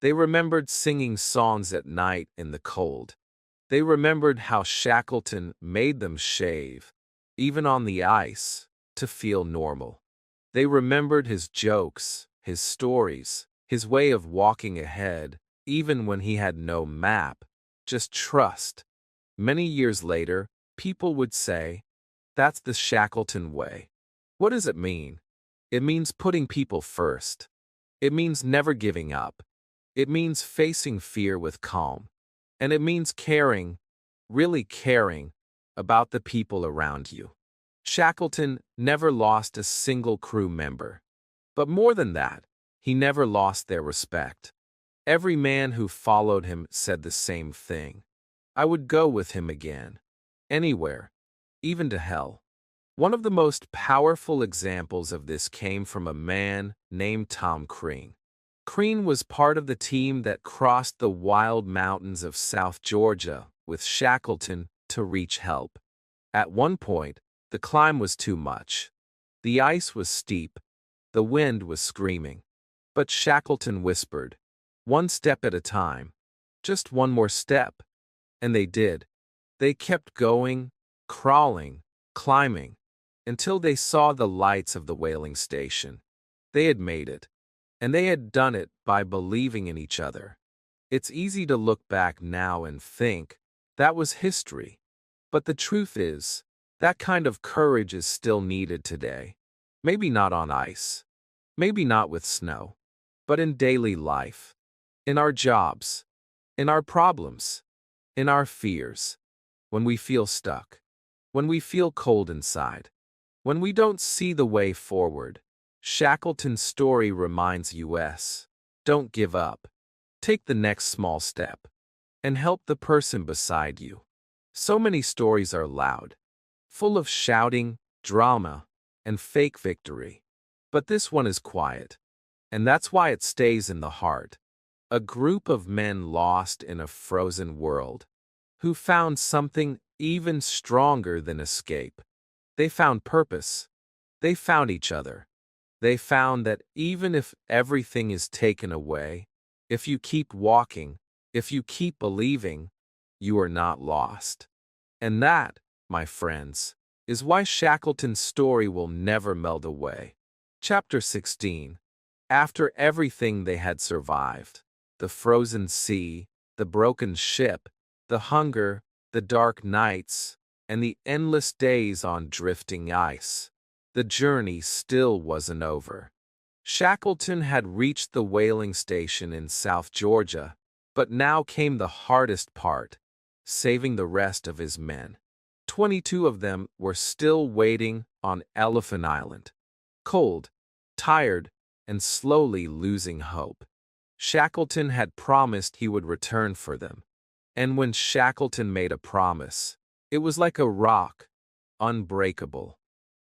They remembered singing songs at night in the cold. They remembered how Shackleton made them shave, even on the ice, to feel normal. They remembered his jokes, his stories, his way of walking ahead, even when he had no map, just trust. Many years later, people would say, that's the Shackleton way. What does it mean? It means putting people first. It means never giving up. It means facing fear with calm. And it means caring, really caring, about the people around you. Shackleton never lost a single crew member. But more than that, he never lost their respect. Every man who followed him said the same thing. I would go with him again. Anywhere. Even to hell. One of the most powerful examples of this came from a man named Tom Crean. Crean was part of the team that crossed the wild mountains of South Georgia with Shackleton to reach help. At one point, the climb was too much. The ice was steep. The wind was screaming. But Shackleton whispered, one step at a time. Just one more step. And they did. They kept going, crawling, climbing, until they saw the lights of the whaling station. They had made it. And they had done it by believing in each other. It's easy to look back now and think, that was history. But the truth is, that kind of courage is still needed today. Maybe not on ice. Maybe not with snow. But in daily life. In our jobs. In our problems. In our fears. When we feel stuck. When we feel cold inside. When we don't see the way forward. Shackleton's story reminds us, don't give up. Take the next small step. And help the person beside you. So many stories are loud. Full of shouting, drama, and fake victory. But this one is quiet. And that's why it stays in the heart. A group of men lost in a frozen world. Who found something even stronger than escape. They found purpose. They found each other. They found that even if everything is taken away, if you keep walking, if you keep believing, you are not lost. And that, my friends, is why Shackleton's story will never melt away. Chapter 16. After everything they had survived, the frozen sea, the broken ship, the hunger, the dark nights, and the endless days on drifting ice, the journey still wasn't over. Shackleton had reached the whaling station in South Georgia, but now came the hardest part, saving the rest of his men. 22 of them were still waiting on Elephant Island. Cold, tired, and slowly losing hope. Shackleton had promised he would return for them. And when Shackleton made a promise, it was like a rock, unbreakable.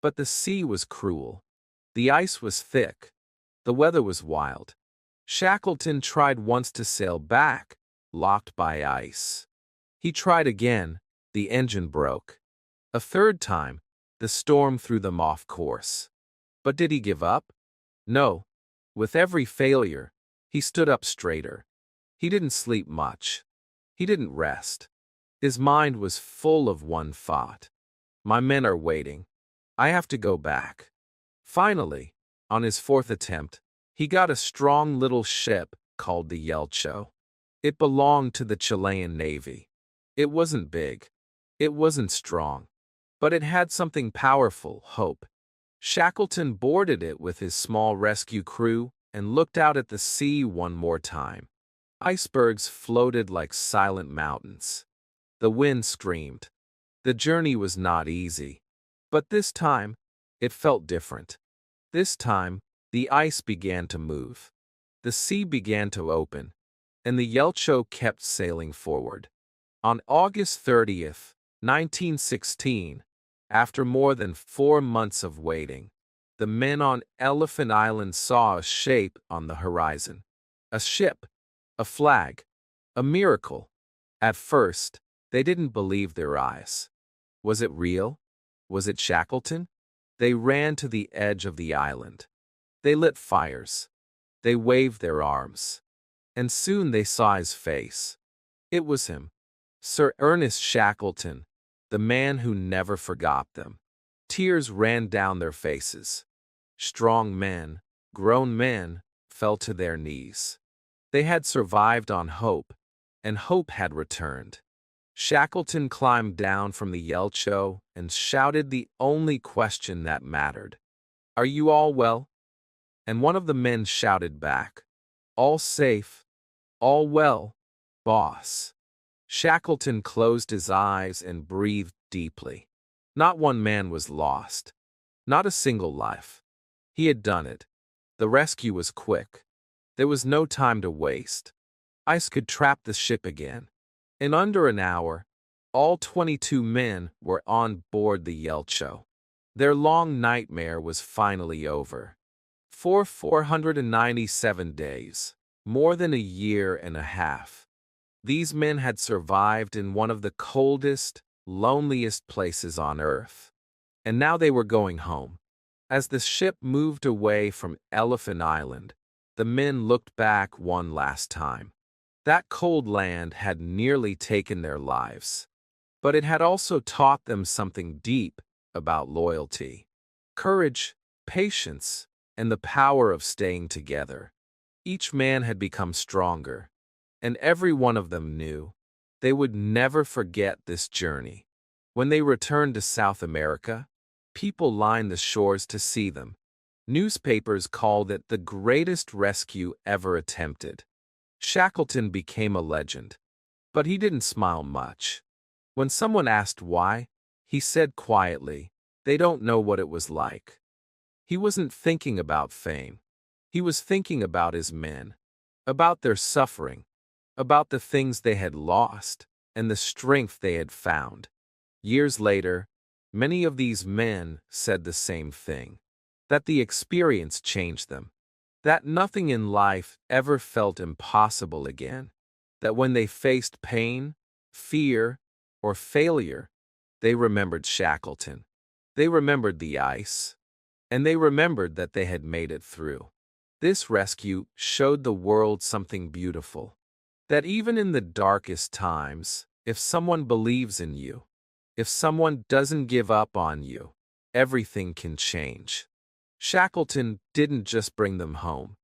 But the sea was cruel. The ice was thick. The weather was wild. Shackleton tried once to sail back, locked by ice. He tried again. The engine broke. A third time, The storm threw them off course. But did he give up? No. With every failure, he stood up straighter. He didn't sleep much. He didn't rest. His mind was full of one thought. My men are waiting. I have to go back. Finally, on his fourth attempt, he got a strong little ship called the Yelcho. It belonged to the Chilean Navy. It wasn't big. It wasn't strong. But it had something powerful, hope. Shackleton boarded it with his small rescue crew and looked out at the sea one more time. Icebergs floated like silent mountains. The wind screamed. The journey was not easy. But this time, it felt different. This time, the ice began to move. The sea began to open, and the Yelcho kept sailing forward. On August 30th, 1916, after more than 4 months of waiting, the men on Elephant Island saw a shape on the horizon. A ship, a flag, a miracle. At first, they didn't believe their eyes. Was it real? Was it Shackleton? They ran to the edge of the island. They lit fires. They waved their arms. And soon they saw his face. It was him, Sir Ernest Shackleton, the man who never forgot them. Tears ran down their faces. Strong men, grown men, fell to their knees. They had survived on hope, and hope had returned. Shackleton climbed down from the Yelcho and shouted the only question that mattered. "Are you all well?" And one of the men shouted back, "All safe, all well, boss." Shackleton closed his eyes and breathed deeply. Not one man was lost. Not a single life. He had done it. The rescue was quick. There was no time to waste. Ice could trap the ship again. In under an hour, all 22 men were on board the Yelcho. Their long nightmare was finally over. For 497 days, more than a year and a half, these men had survived in one of the coldest, loneliest places on Earth. And now they were going home. As the ship moved away from Elephant Island, the men looked back one last time. That cold land had nearly taken their lives. But it had also taught them something deep about loyalty, courage, patience, and the power of staying together. Each man had become stronger, and every one of them knew they would never forget this journey. When they returned to South America, people lined the shores to see them. Newspapers called it the greatest rescue ever attempted. Shackleton became a legend, but he didn't smile much. When someone asked why, he said quietly, "They don't know what it was like." He wasn't thinking about fame. He was thinking about his men, about their suffering, about the things they had lost, and the strength they had found. Years later, many of these men said the same thing, that the experience changed them, that nothing in life ever felt impossible again, that when they faced pain, fear, or failure, they remembered Shackleton. They remembered the ice, and they remembered that they had made it through. This rescue showed the world something beautiful, that even in the darkest times, if someone believes in you, if someone doesn't give up on you, everything can change. Shackleton didn't just bring them home.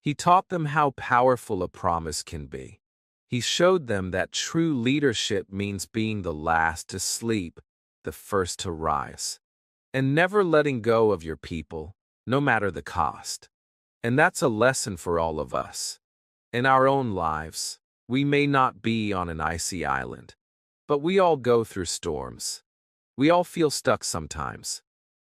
He taught them how powerful a promise can be. He showed them that true leadership means being the last to sleep, the first to rise, and never letting go of your people, no matter the cost. And that's a lesson for all of us. In our own lives, we may not be on an icy island, but we all go through storms. We all feel stuck sometimes.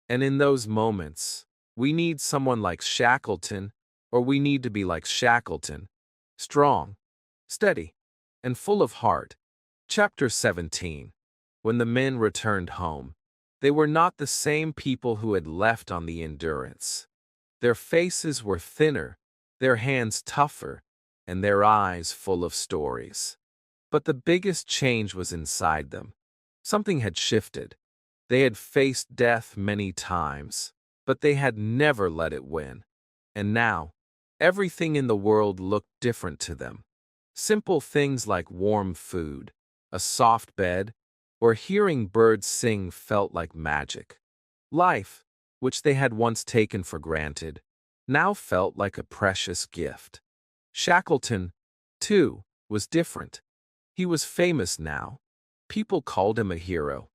And in those moments, we need someone like Shackleton, or we need to be like Shackleton, strong, steady, and full of heart. Chapter 17. When the men returned home, they were not the same people who had left on the Endurance. Their faces were thinner, their hands tougher, and their eyes full of stories. But the biggest change was inside them. Something had shifted. They had faced death many times, but they had never let it win. And now, everything in the world looked different to them. Simple things like warm food, a soft bed, or hearing birds sing felt like magic. Life, which they had once taken for granted, now felt like a precious gift. Shackleton, too, was different. He was famous now. People called him a hero.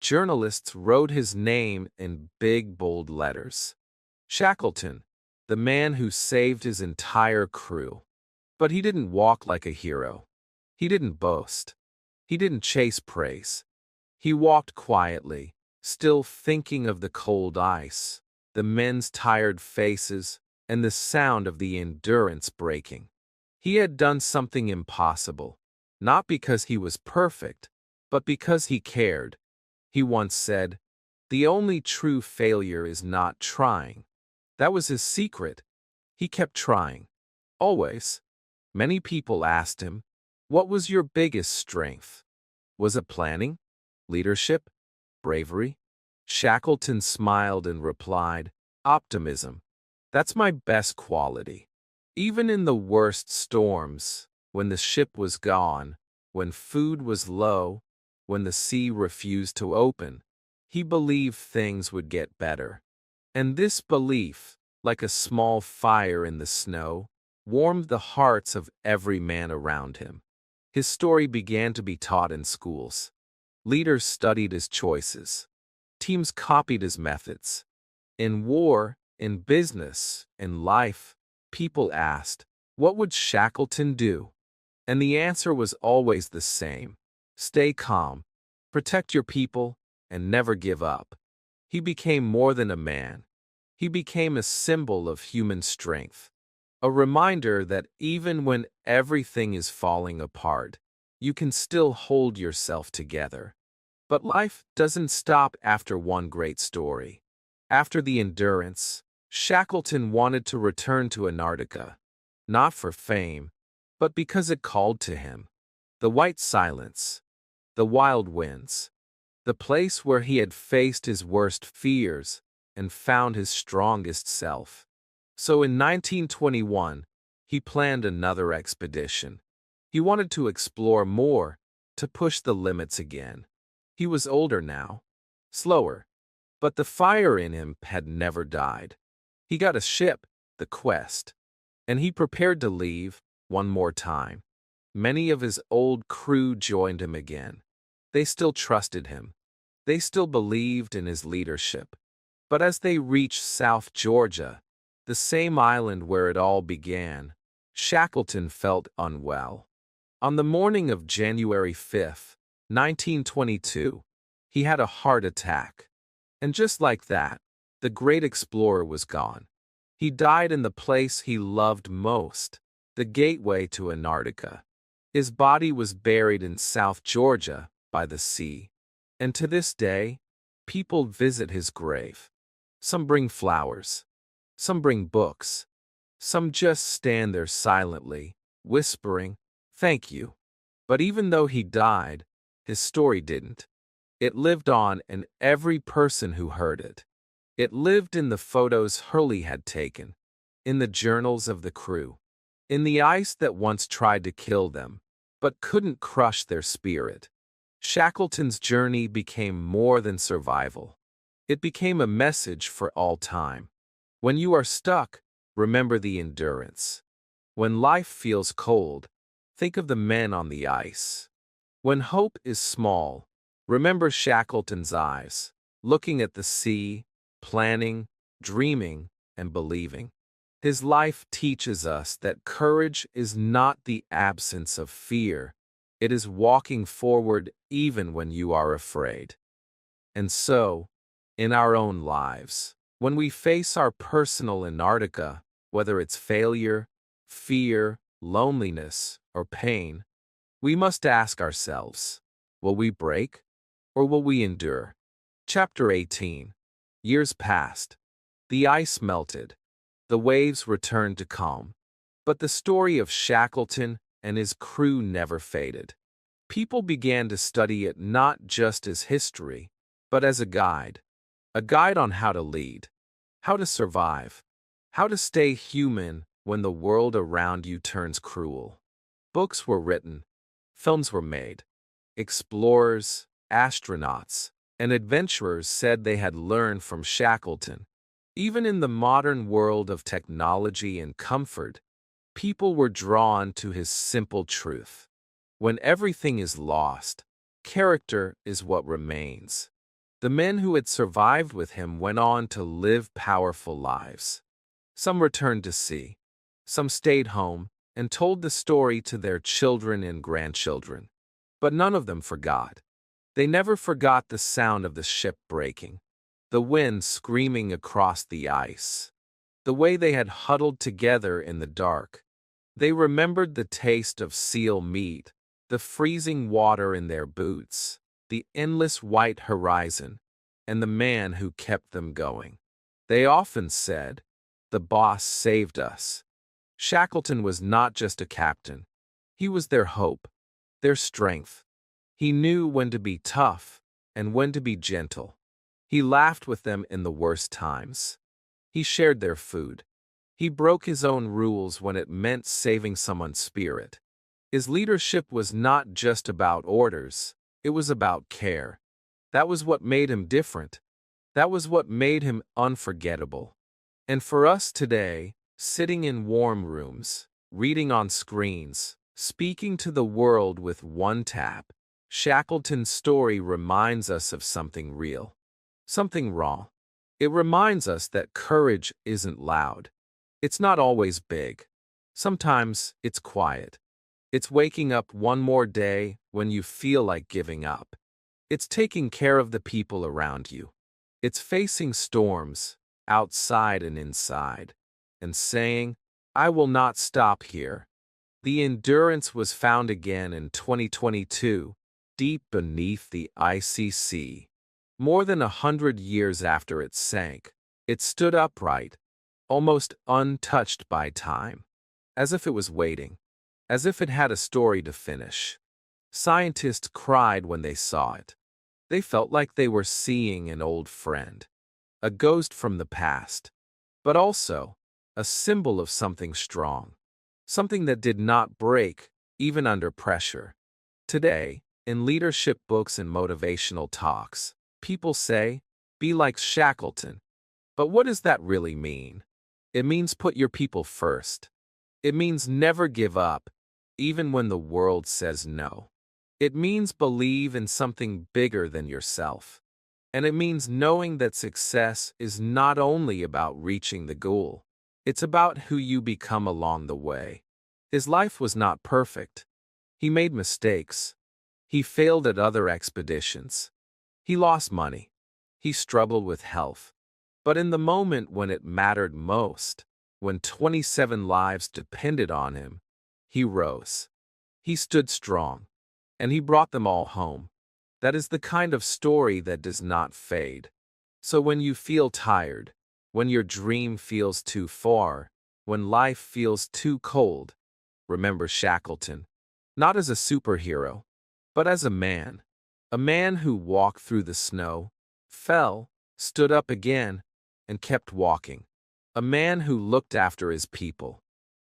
Journalists wrote his name in big, bold letters. Shackleton, the man who saved his entire crew. But he didn't walk like a hero. He didn't boast. He didn't chase praise. He walked quietly, still thinking of the cold ice, the men's tired faces, and the sound of the Endurance breaking. He had done something impossible, not because he was perfect, but because he cared. He once said, "The only true failure is not trying." That was his secret. He kept trying. Always. Many people asked him, "What was your biggest strength?" Was it planning? Leadership? Bravery? Shackleton smiled and replied, "Optimism. That's my best quality." Even in the worst storms, when the ship was gone, when food was low, when the sea refused to open, he believed things would get better. And this belief, like a small fire in the snow, warmed the hearts of every man around him. His story began to be taught in schools. Leaders studied his choices. Teams copied his methods. In war, in business, in life, people asked, what would Shackleton do? And the answer was always the same. Stay calm, protect your people, and never give up. He became more than a man. He became a symbol of human strength. A reminder that even when everything is falling apart, you can still hold yourself together. But life doesn't stop after one great story. After the Endurance, Shackleton wanted to return to Antarctica, not for fame, but because it called to him. The white silence, the wild winds, the place where he had faced his worst fears and found his strongest self. So in 1921, he planned another expedition. He wanted to explore more, to push the limits again. He was older now, slower, but the fire in him had never died. He got a ship, the Quest, and he prepared to leave one more time. Many of his old crew joined him again. They still trusted him. They still believed in his leadership. But as they reached South Georgia, the same island where it all began, Shackleton felt unwell. On the morning of January 5, 1922, he had a heart attack. And just like that, the great explorer was gone. He died in the place he loved most, the gateway to Antarctica. His body was buried in South Georgia by the sea. And to this day, people visit his grave. Some bring flowers. Some bring books. Some just stand there silently, whispering, "Thank you." But even though he died, his story didn't. It lived on in every person who heard it. It lived in the photos Hurley had taken, in the journals of the crew, in the ice that once tried to kill them, but couldn't crush their spirit. Shackleton's journey became more than survival. It became a message for all time. When you are stuck, remember the Endurance. When life feels cold, think of the men on the ice. When hope is small, remember Shackleton's eyes, looking at the sea, planning, dreaming, and believing. His life teaches us that courage is not the absence of fear. It is walking forward even when you are afraid. And so, in our own lives, when we face our personal Antarctica, whether it's failure, fear, loneliness, or pain, we must ask ourselves, will we break or will we endure? Chapter 18. Years passed. The ice melted. The waves returned to calm. But the story of Shackleton and his crew never faded. People began to study it not just as history, but as a guide on how to lead, how to survive, how to stay human when the world around you turns cruel. Books were written, films were made. Explorers, astronauts, and adventurers said they had learned from Shackleton. Even in the modern world of technology and comfort, people were drawn to his simple truth. When everything is lost, character is what remains. The men who had survived with him went on to live powerful lives. Some returned to sea. Some stayed home and told the story to their children and grandchildren. But none of them forgot. They never forgot the sound of the ship breaking, the wind screaming across the ice, the way they had huddled together in the dark. They remembered the taste of seal meat, the freezing water in their boots, the endless white horizon, and the man who kept them going. They often said, "The boss saved us." Shackleton was not just a captain. He was their hope, their strength. He knew when to be tough and when to be gentle. He laughed with them in the worst times. He shared their food. He broke his own rules when it meant saving someone's spirit. His leadership was not just about orders, it was about care. That was what made him different. That was what made him unforgettable. And for us today, sitting in warm rooms, reading on screens, speaking to the world with one tap, Shackleton's story reminds us of something real, something raw. It reminds us that courage isn't loud. It's not always big. Sometimes it's quiet. It's waking up one more day when you feel like giving up. It's taking care of the people around you. It's facing storms, outside and inside, and saying, "I will not stop here." The Endurance was found again in 2022, deep beneath the icy sea. More than 100 years after it sank, it stood upright, almost untouched by time, as if it was waiting, as if it had a story to finish. Scientists cried when they saw it. They felt like they were seeing an old friend, a ghost from the past, but also a symbol of something strong, something that did not break even under pressure. Today, in leadership books and motivational talks, people say, "Be like Shackleton." But what does that really mean? It means put your people first. It means never give up, even when the world says no. It means believe in something bigger than yourself. And it means knowing that success is not only about reaching the goal, it's about who you become along the way. His life was not perfect. He made mistakes. He failed at other expeditions. He lost money. He struggled with health. But in the moment when it mattered most, when 27 lives depended on him, he rose. He stood strong. And he brought them all home. That is the kind of story that does not fade. So when you feel tired, when your dream feels too far, when life feels too cold, remember Shackleton, not as a superhero, but as a man who walked through the snow, fell, stood up again, and kept walking. A man who looked after his people.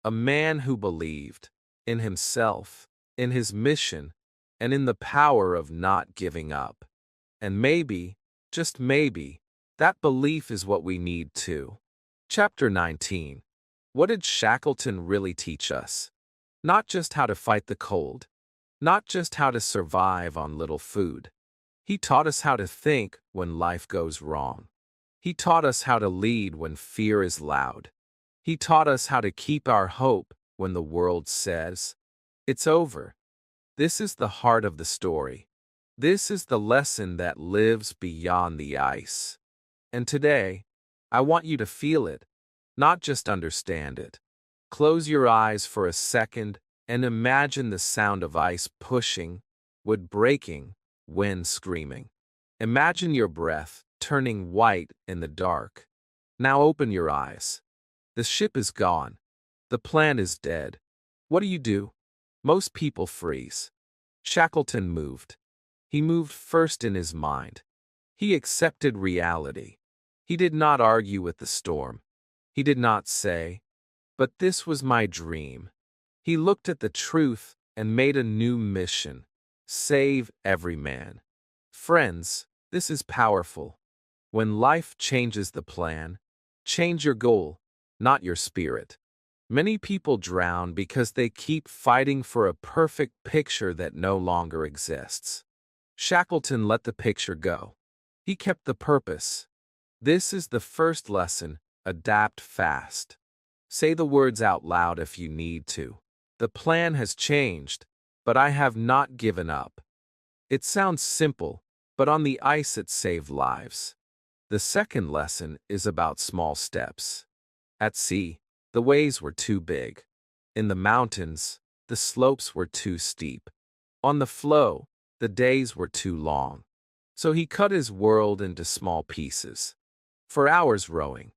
A man who believed in himself, in his mission, and in the power of not giving up. And maybe, just maybe, that belief is what we need too. Chapter 19. What did Shackleton really teach us? Not just how to fight the cold, not just how to survive on little food. He taught us how to think when life goes wrong. He taught us how to lead when fear is loud. He taught us how to keep our hope when the world says, "It's over." This is the heart of the story. This is the lesson that lives beyond the ice. And today, I want you to feel it, not just understand it. Close your eyes for a second and imagine the sound of ice pushing, wood breaking, wind screaming. Imagine your breath turning white in the dark. Now open your eyes. The ship is gone. The plan is dead. What do? Most people freeze. Shackleton moved. He moved first in his mind. He accepted reality. He did not argue with the storm. He did not say, "But this was my dream." He looked at the truth and made a new mission: save every man. Friends, this is powerful. When life changes the plan, change your goal, not your spirit. Many people drown because they keep fighting for a perfect picture that no longer exists. Shackleton let the picture go. He kept the purpose. This is the first lesson: adapt fast. Say the words out loud if you need to. The plan has changed, but I have not given up. It sounds simple, but on the ice it saved lives. The second lesson is about small steps. At sea, the waves were too big. In the mountains, the slopes were too steep. On the floe, the days were too long. So he cut his world into small pieces. For hours rowing.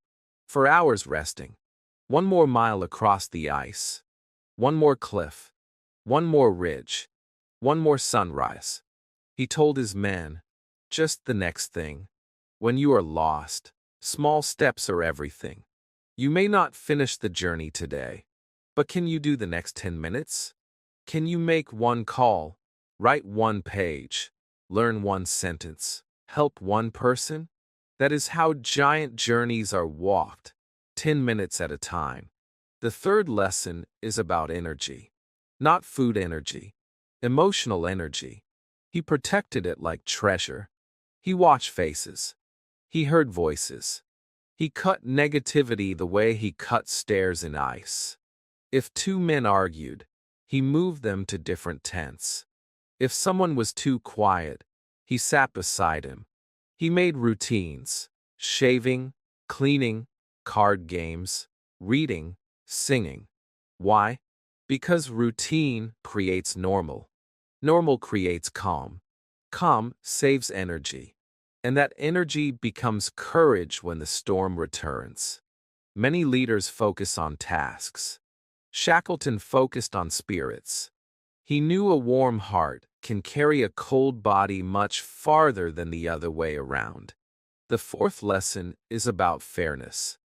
For hours resting. One more mile across the ice. One more cliff. One more ridge. One more sunrise. He told his men, just the next thing. When you are lost, small steps are everything. You may not finish the journey today, but can you do the next 10 minutes? Can you make one call, write one page, learn one sentence, help one person? That is how giant journeys are walked, 10 minutes at a time. The third lesson is about energy. Not food energy, emotional energy. He protected it like treasure. He watched faces. He heard voices. He cut negativity the way he cut stairs in ice. If two men argued, he moved them to different tents. If someone was too quiet, he sat beside him. He made routines: shaving, cleaning, card games, reading, singing. Why? Because routine creates normal. Normal creates calm. Calm saves energy. And that energy becomes courage when the storm returns. Many leaders focus on tasks. Shackleton focused on spirits. He knew a warm heart can carry a cold body much farther than the other way around. The fourth lesson is about fairness.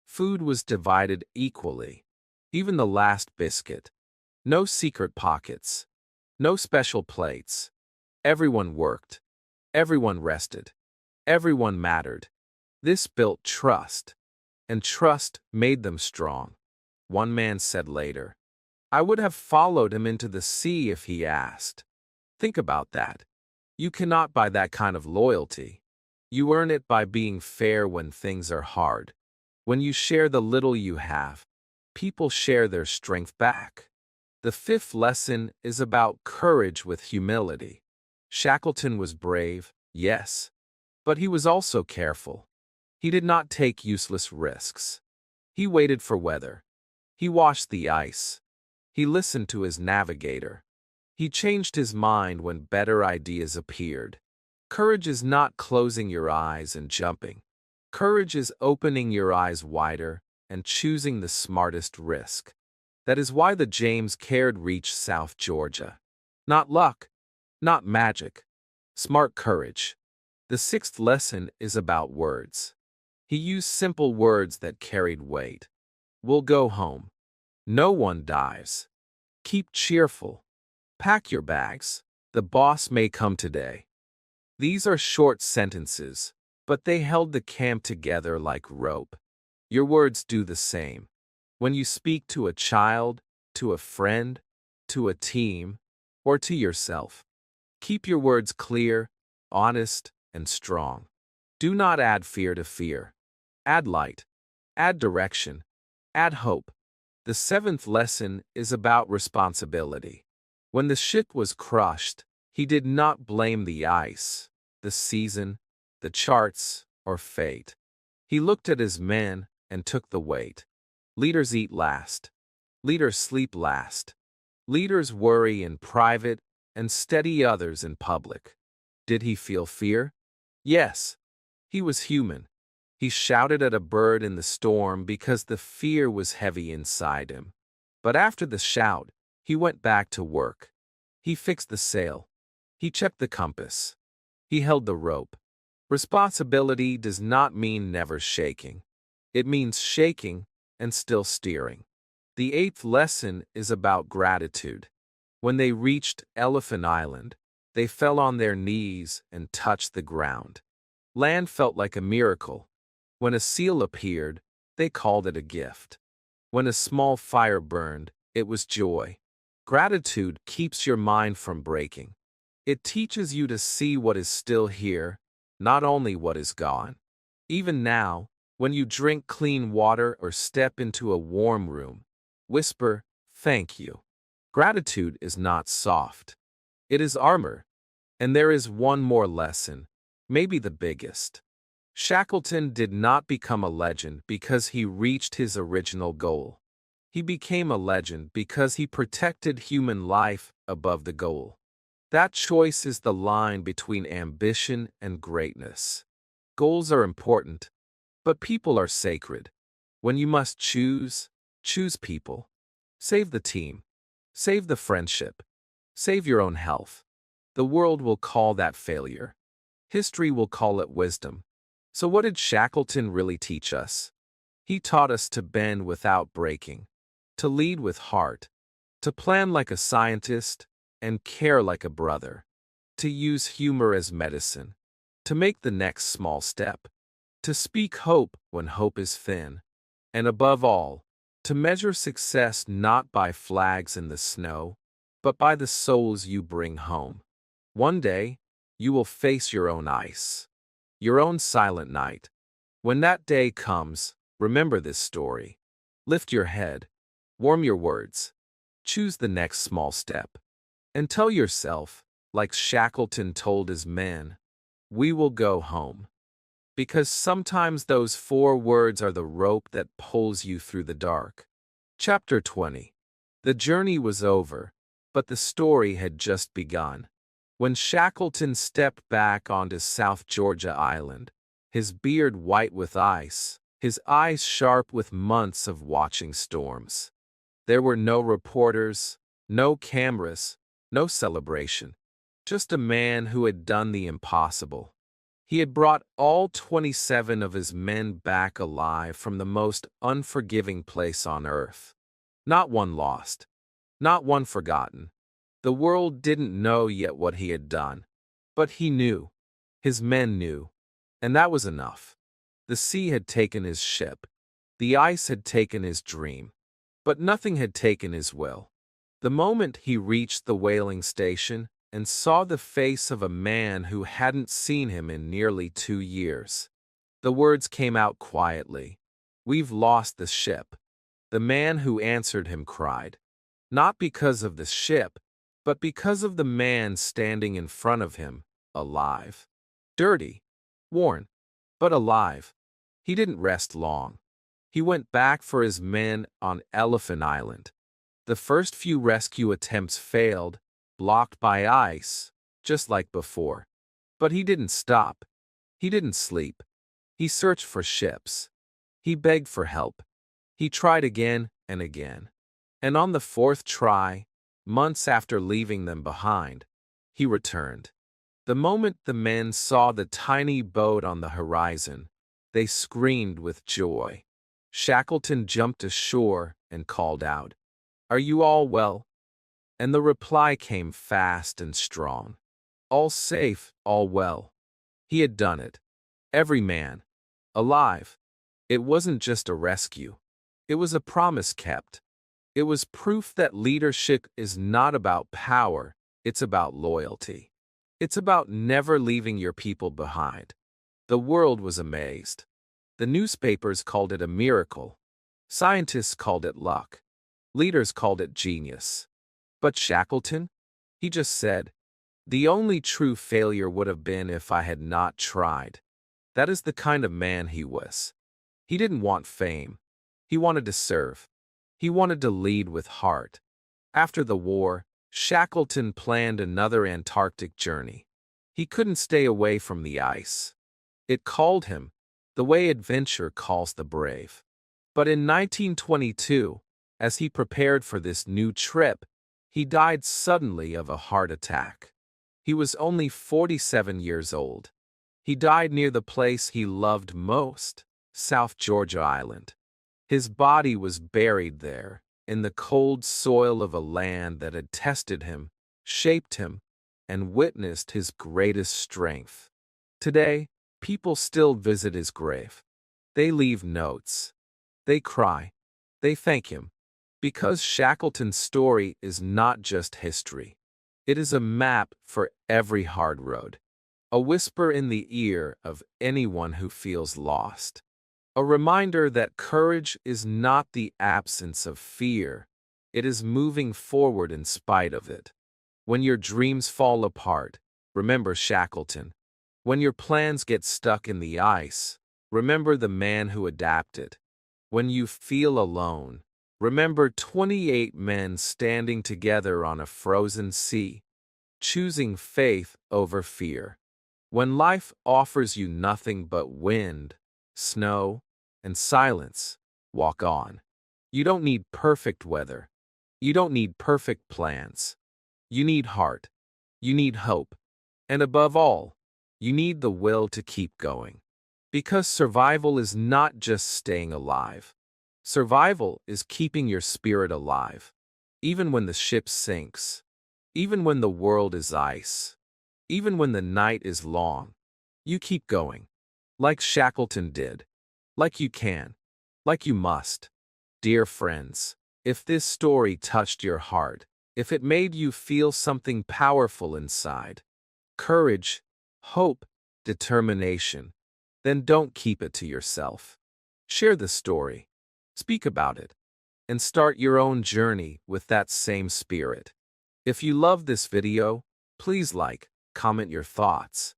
Food was divided equally. Even the last biscuit. No secret pockets. No special plates. Everyone worked. Everyone rested. Everyone mattered. This built trust, and trust made them strong. One man said later, "I would have followed him into the sea if he asked." Think about that. You cannot buy that kind of loyalty. You earn it by being fair when things are hard. When you share the little you have, people share their strength back. The fifth lesson is about courage with humility. Shackleton was brave, yes, but he was also careful. He did not take useless risks. He waited for weather. He watched the ice. He listened to his navigator. He changed his mind when better ideas appeared. Courage is not closing your eyes and jumping. Courage is opening your eyes wider and choosing the smartest risk. That is why the James Caird reached South Georgia. Not luck, not magic, smart courage. The sixth lesson is about words. He used simple words that carried weight. We'll go home. No one dies. Keep cheerful. Pack your bags. The boss may come today. These are short sentences, but they held the camp together like rope. Your words do the same. When you speak to a child, to a friend, to a team, or to yourself, keep your words clear, honest, and strong. Do not add fear to fear. Add light. Add direction. Add hope. The seventh lesson is about responsibility. When the ship was crushed, he did not blame the ice, the season, the charts, or fate. He looked at his men and took the weight. Leaders eat last. Leaders sleep last. Leaders worry in private and steady others in public. Did he feel fear? Yes. He was human. He shouted at a bird in the storm because the fear was heavy inside him. But after the shout, he went back to work. He fixed the sail. He checked the compass. He held the rope. Responsibility does not mean never shaking. It means shaking and still steering. The eighth lesson is about gratitude. When they reached Elephant Island, they fell on their knees and touched the ground. Land felt like a miracle. When a seal appeared, they called it a gift. When a small fire burned, it was joy. Gratitude keeps your mind from breaking. It teaches you to see what is still here, not only what is gone. Even now, when you drink clean water or step into a warm room, whisper, "Thank you." Gratitude is not soft. It is armor. And there is one more lesson, maybe the biggest. Shackleton did not become a legend because he reached his original goal. He became a legend because he protected human life above the goal. That choice is the line between ambition and greatness. Goals are important, but people are sacred. When you must choose, choose people. Save the team. Save the friendship. Save your own health. The world will call that failure. History will call it wisdom. So what did Shackleton really teach us? He taught us to bend without breaking, to lead with heart, to plan like a scientist and care like a brother, to use humor as medicine, to make the next small step, to speak hope when hope is thin, and above all, to measure success not by flags in the snow, but by the souls you bring home. One day, you will face your own ice, your own silent night. When that day comes, remember this story. Lift your head, warm your words, choose the next small step, and tell yourself, like Shackleton told his men, "We will go home." Because sometimes those 4 words are the rope that pulls you through the dark. Chapter 20. The journey was over, but the story had just begun. When Shackleton stepped back onto South Georgia Island, his beard white with ice, his eyes sharp with months of watching storms. There were no reporters, no cameras, no celebration. Just a man who had done the impossible. He had brought all 27 of his men back alive from the most unforgiving place on earth. Not one lost. Not one forgotten. The world didn't know yet what he had done. But he knew. His men knew. And that was enough. The sea had taken his ship. The ice had taken his dream. But nothing had taken his will. The moment he reached the whaling station and saw the face of a man who hadn't seen him in nearly 2 years, the words came out quietly. "We've lost the ship." The man who answered him cried. Not because of the ship, but because of the man standing in front of him, alive. Dirty, worn, but alive. He didn't rest long. He went back for his men on Elephant Island. The first few rescue attempts failed, blocked by ice, just like before. But he didn't stop. He didn't sleep. He searched for ships. He begged for help. He tried again and again. And on the 4th try, months after leaving them behind, he returned. The moment the men saw the tiny boat on the horizon, they screamed with joy. Shackleton jumped ashore and called out, "Are you all well?" And the reply came fast and strong. All safe, all well. He had done it. Every man. Alive. It wasn't just a rescue. It was a promise kept. It was proof that leadership is not about power, it's about loyalty. It's about never leaving your people behind. The world was amazed. The newspapers called it a miracle. Scientists called it luck. Leaders called it genius. But Shackleton? He just said, "The only true failure would have been if I had not tried." That is the kind of man he was. He didn't want fame. He wanted to serve. He wanted to lead with heart. After the war, Shackleton planned another Antarctic journey. He couldn't stay away from the ice. It called him, the way adventure calls the brave. But in 1922, as he prepared for this new trip, he died suddenly of a heart attack. He was only 47 years old. He died near the place he loved most, South Georgia Island. His body was buried there, in the cold soil of a land that had tested him, shaped him, and witnessed his greatest strength. Today, people still visit his grave. They leave notes. They cry. They thank him. Because Shackleton's story is not just history. It is a map for every hard road. A whisper in the ear of anyone who feels lost. A reminder that courage is not the absence of fear. It is moving forward in spite of it. When your dreams fall apart, remember Shackleton. When your plans get stuck in the ice, remember the man who adapted. When you feel alone, remember 28 men standing together on a frozen sea, choosing faith over fear. When life offers you nothing but wind, snow, and silence, walk on. You don't need perfect weather. You don't need perfect plans. You need heart. You need hope. And above all, you need the will to keep going. Because survival is not just staying alive. Survival is keeping your spirit alive. Even when the ship sinks. Even when the world is ice. Even when the night is long. You keep going. Like Shackleton did. Like you can. Like you must. Dear friends, if this story touched your heart, if it made you feel something powerful inside, courage, hope, determination, then don't keep it to yourself. Share the story. Speak about it. And start your own journey with that same spirit. If you love this video, please like, comment your thoughts,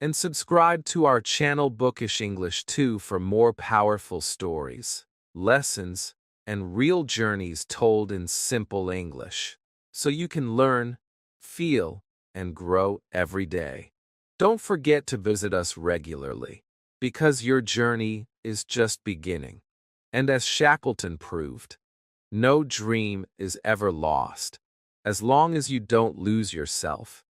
and subscribe to our channel Bookish English 2 for more powerful stories, lessons, and real journeys told in simple English, so you can learn, feel, and grow every day. Don't forget to visit us regularly, because your journey is just beginning. And as Shackleton proved, no dream is ever lost, as long as you don't lose yourself.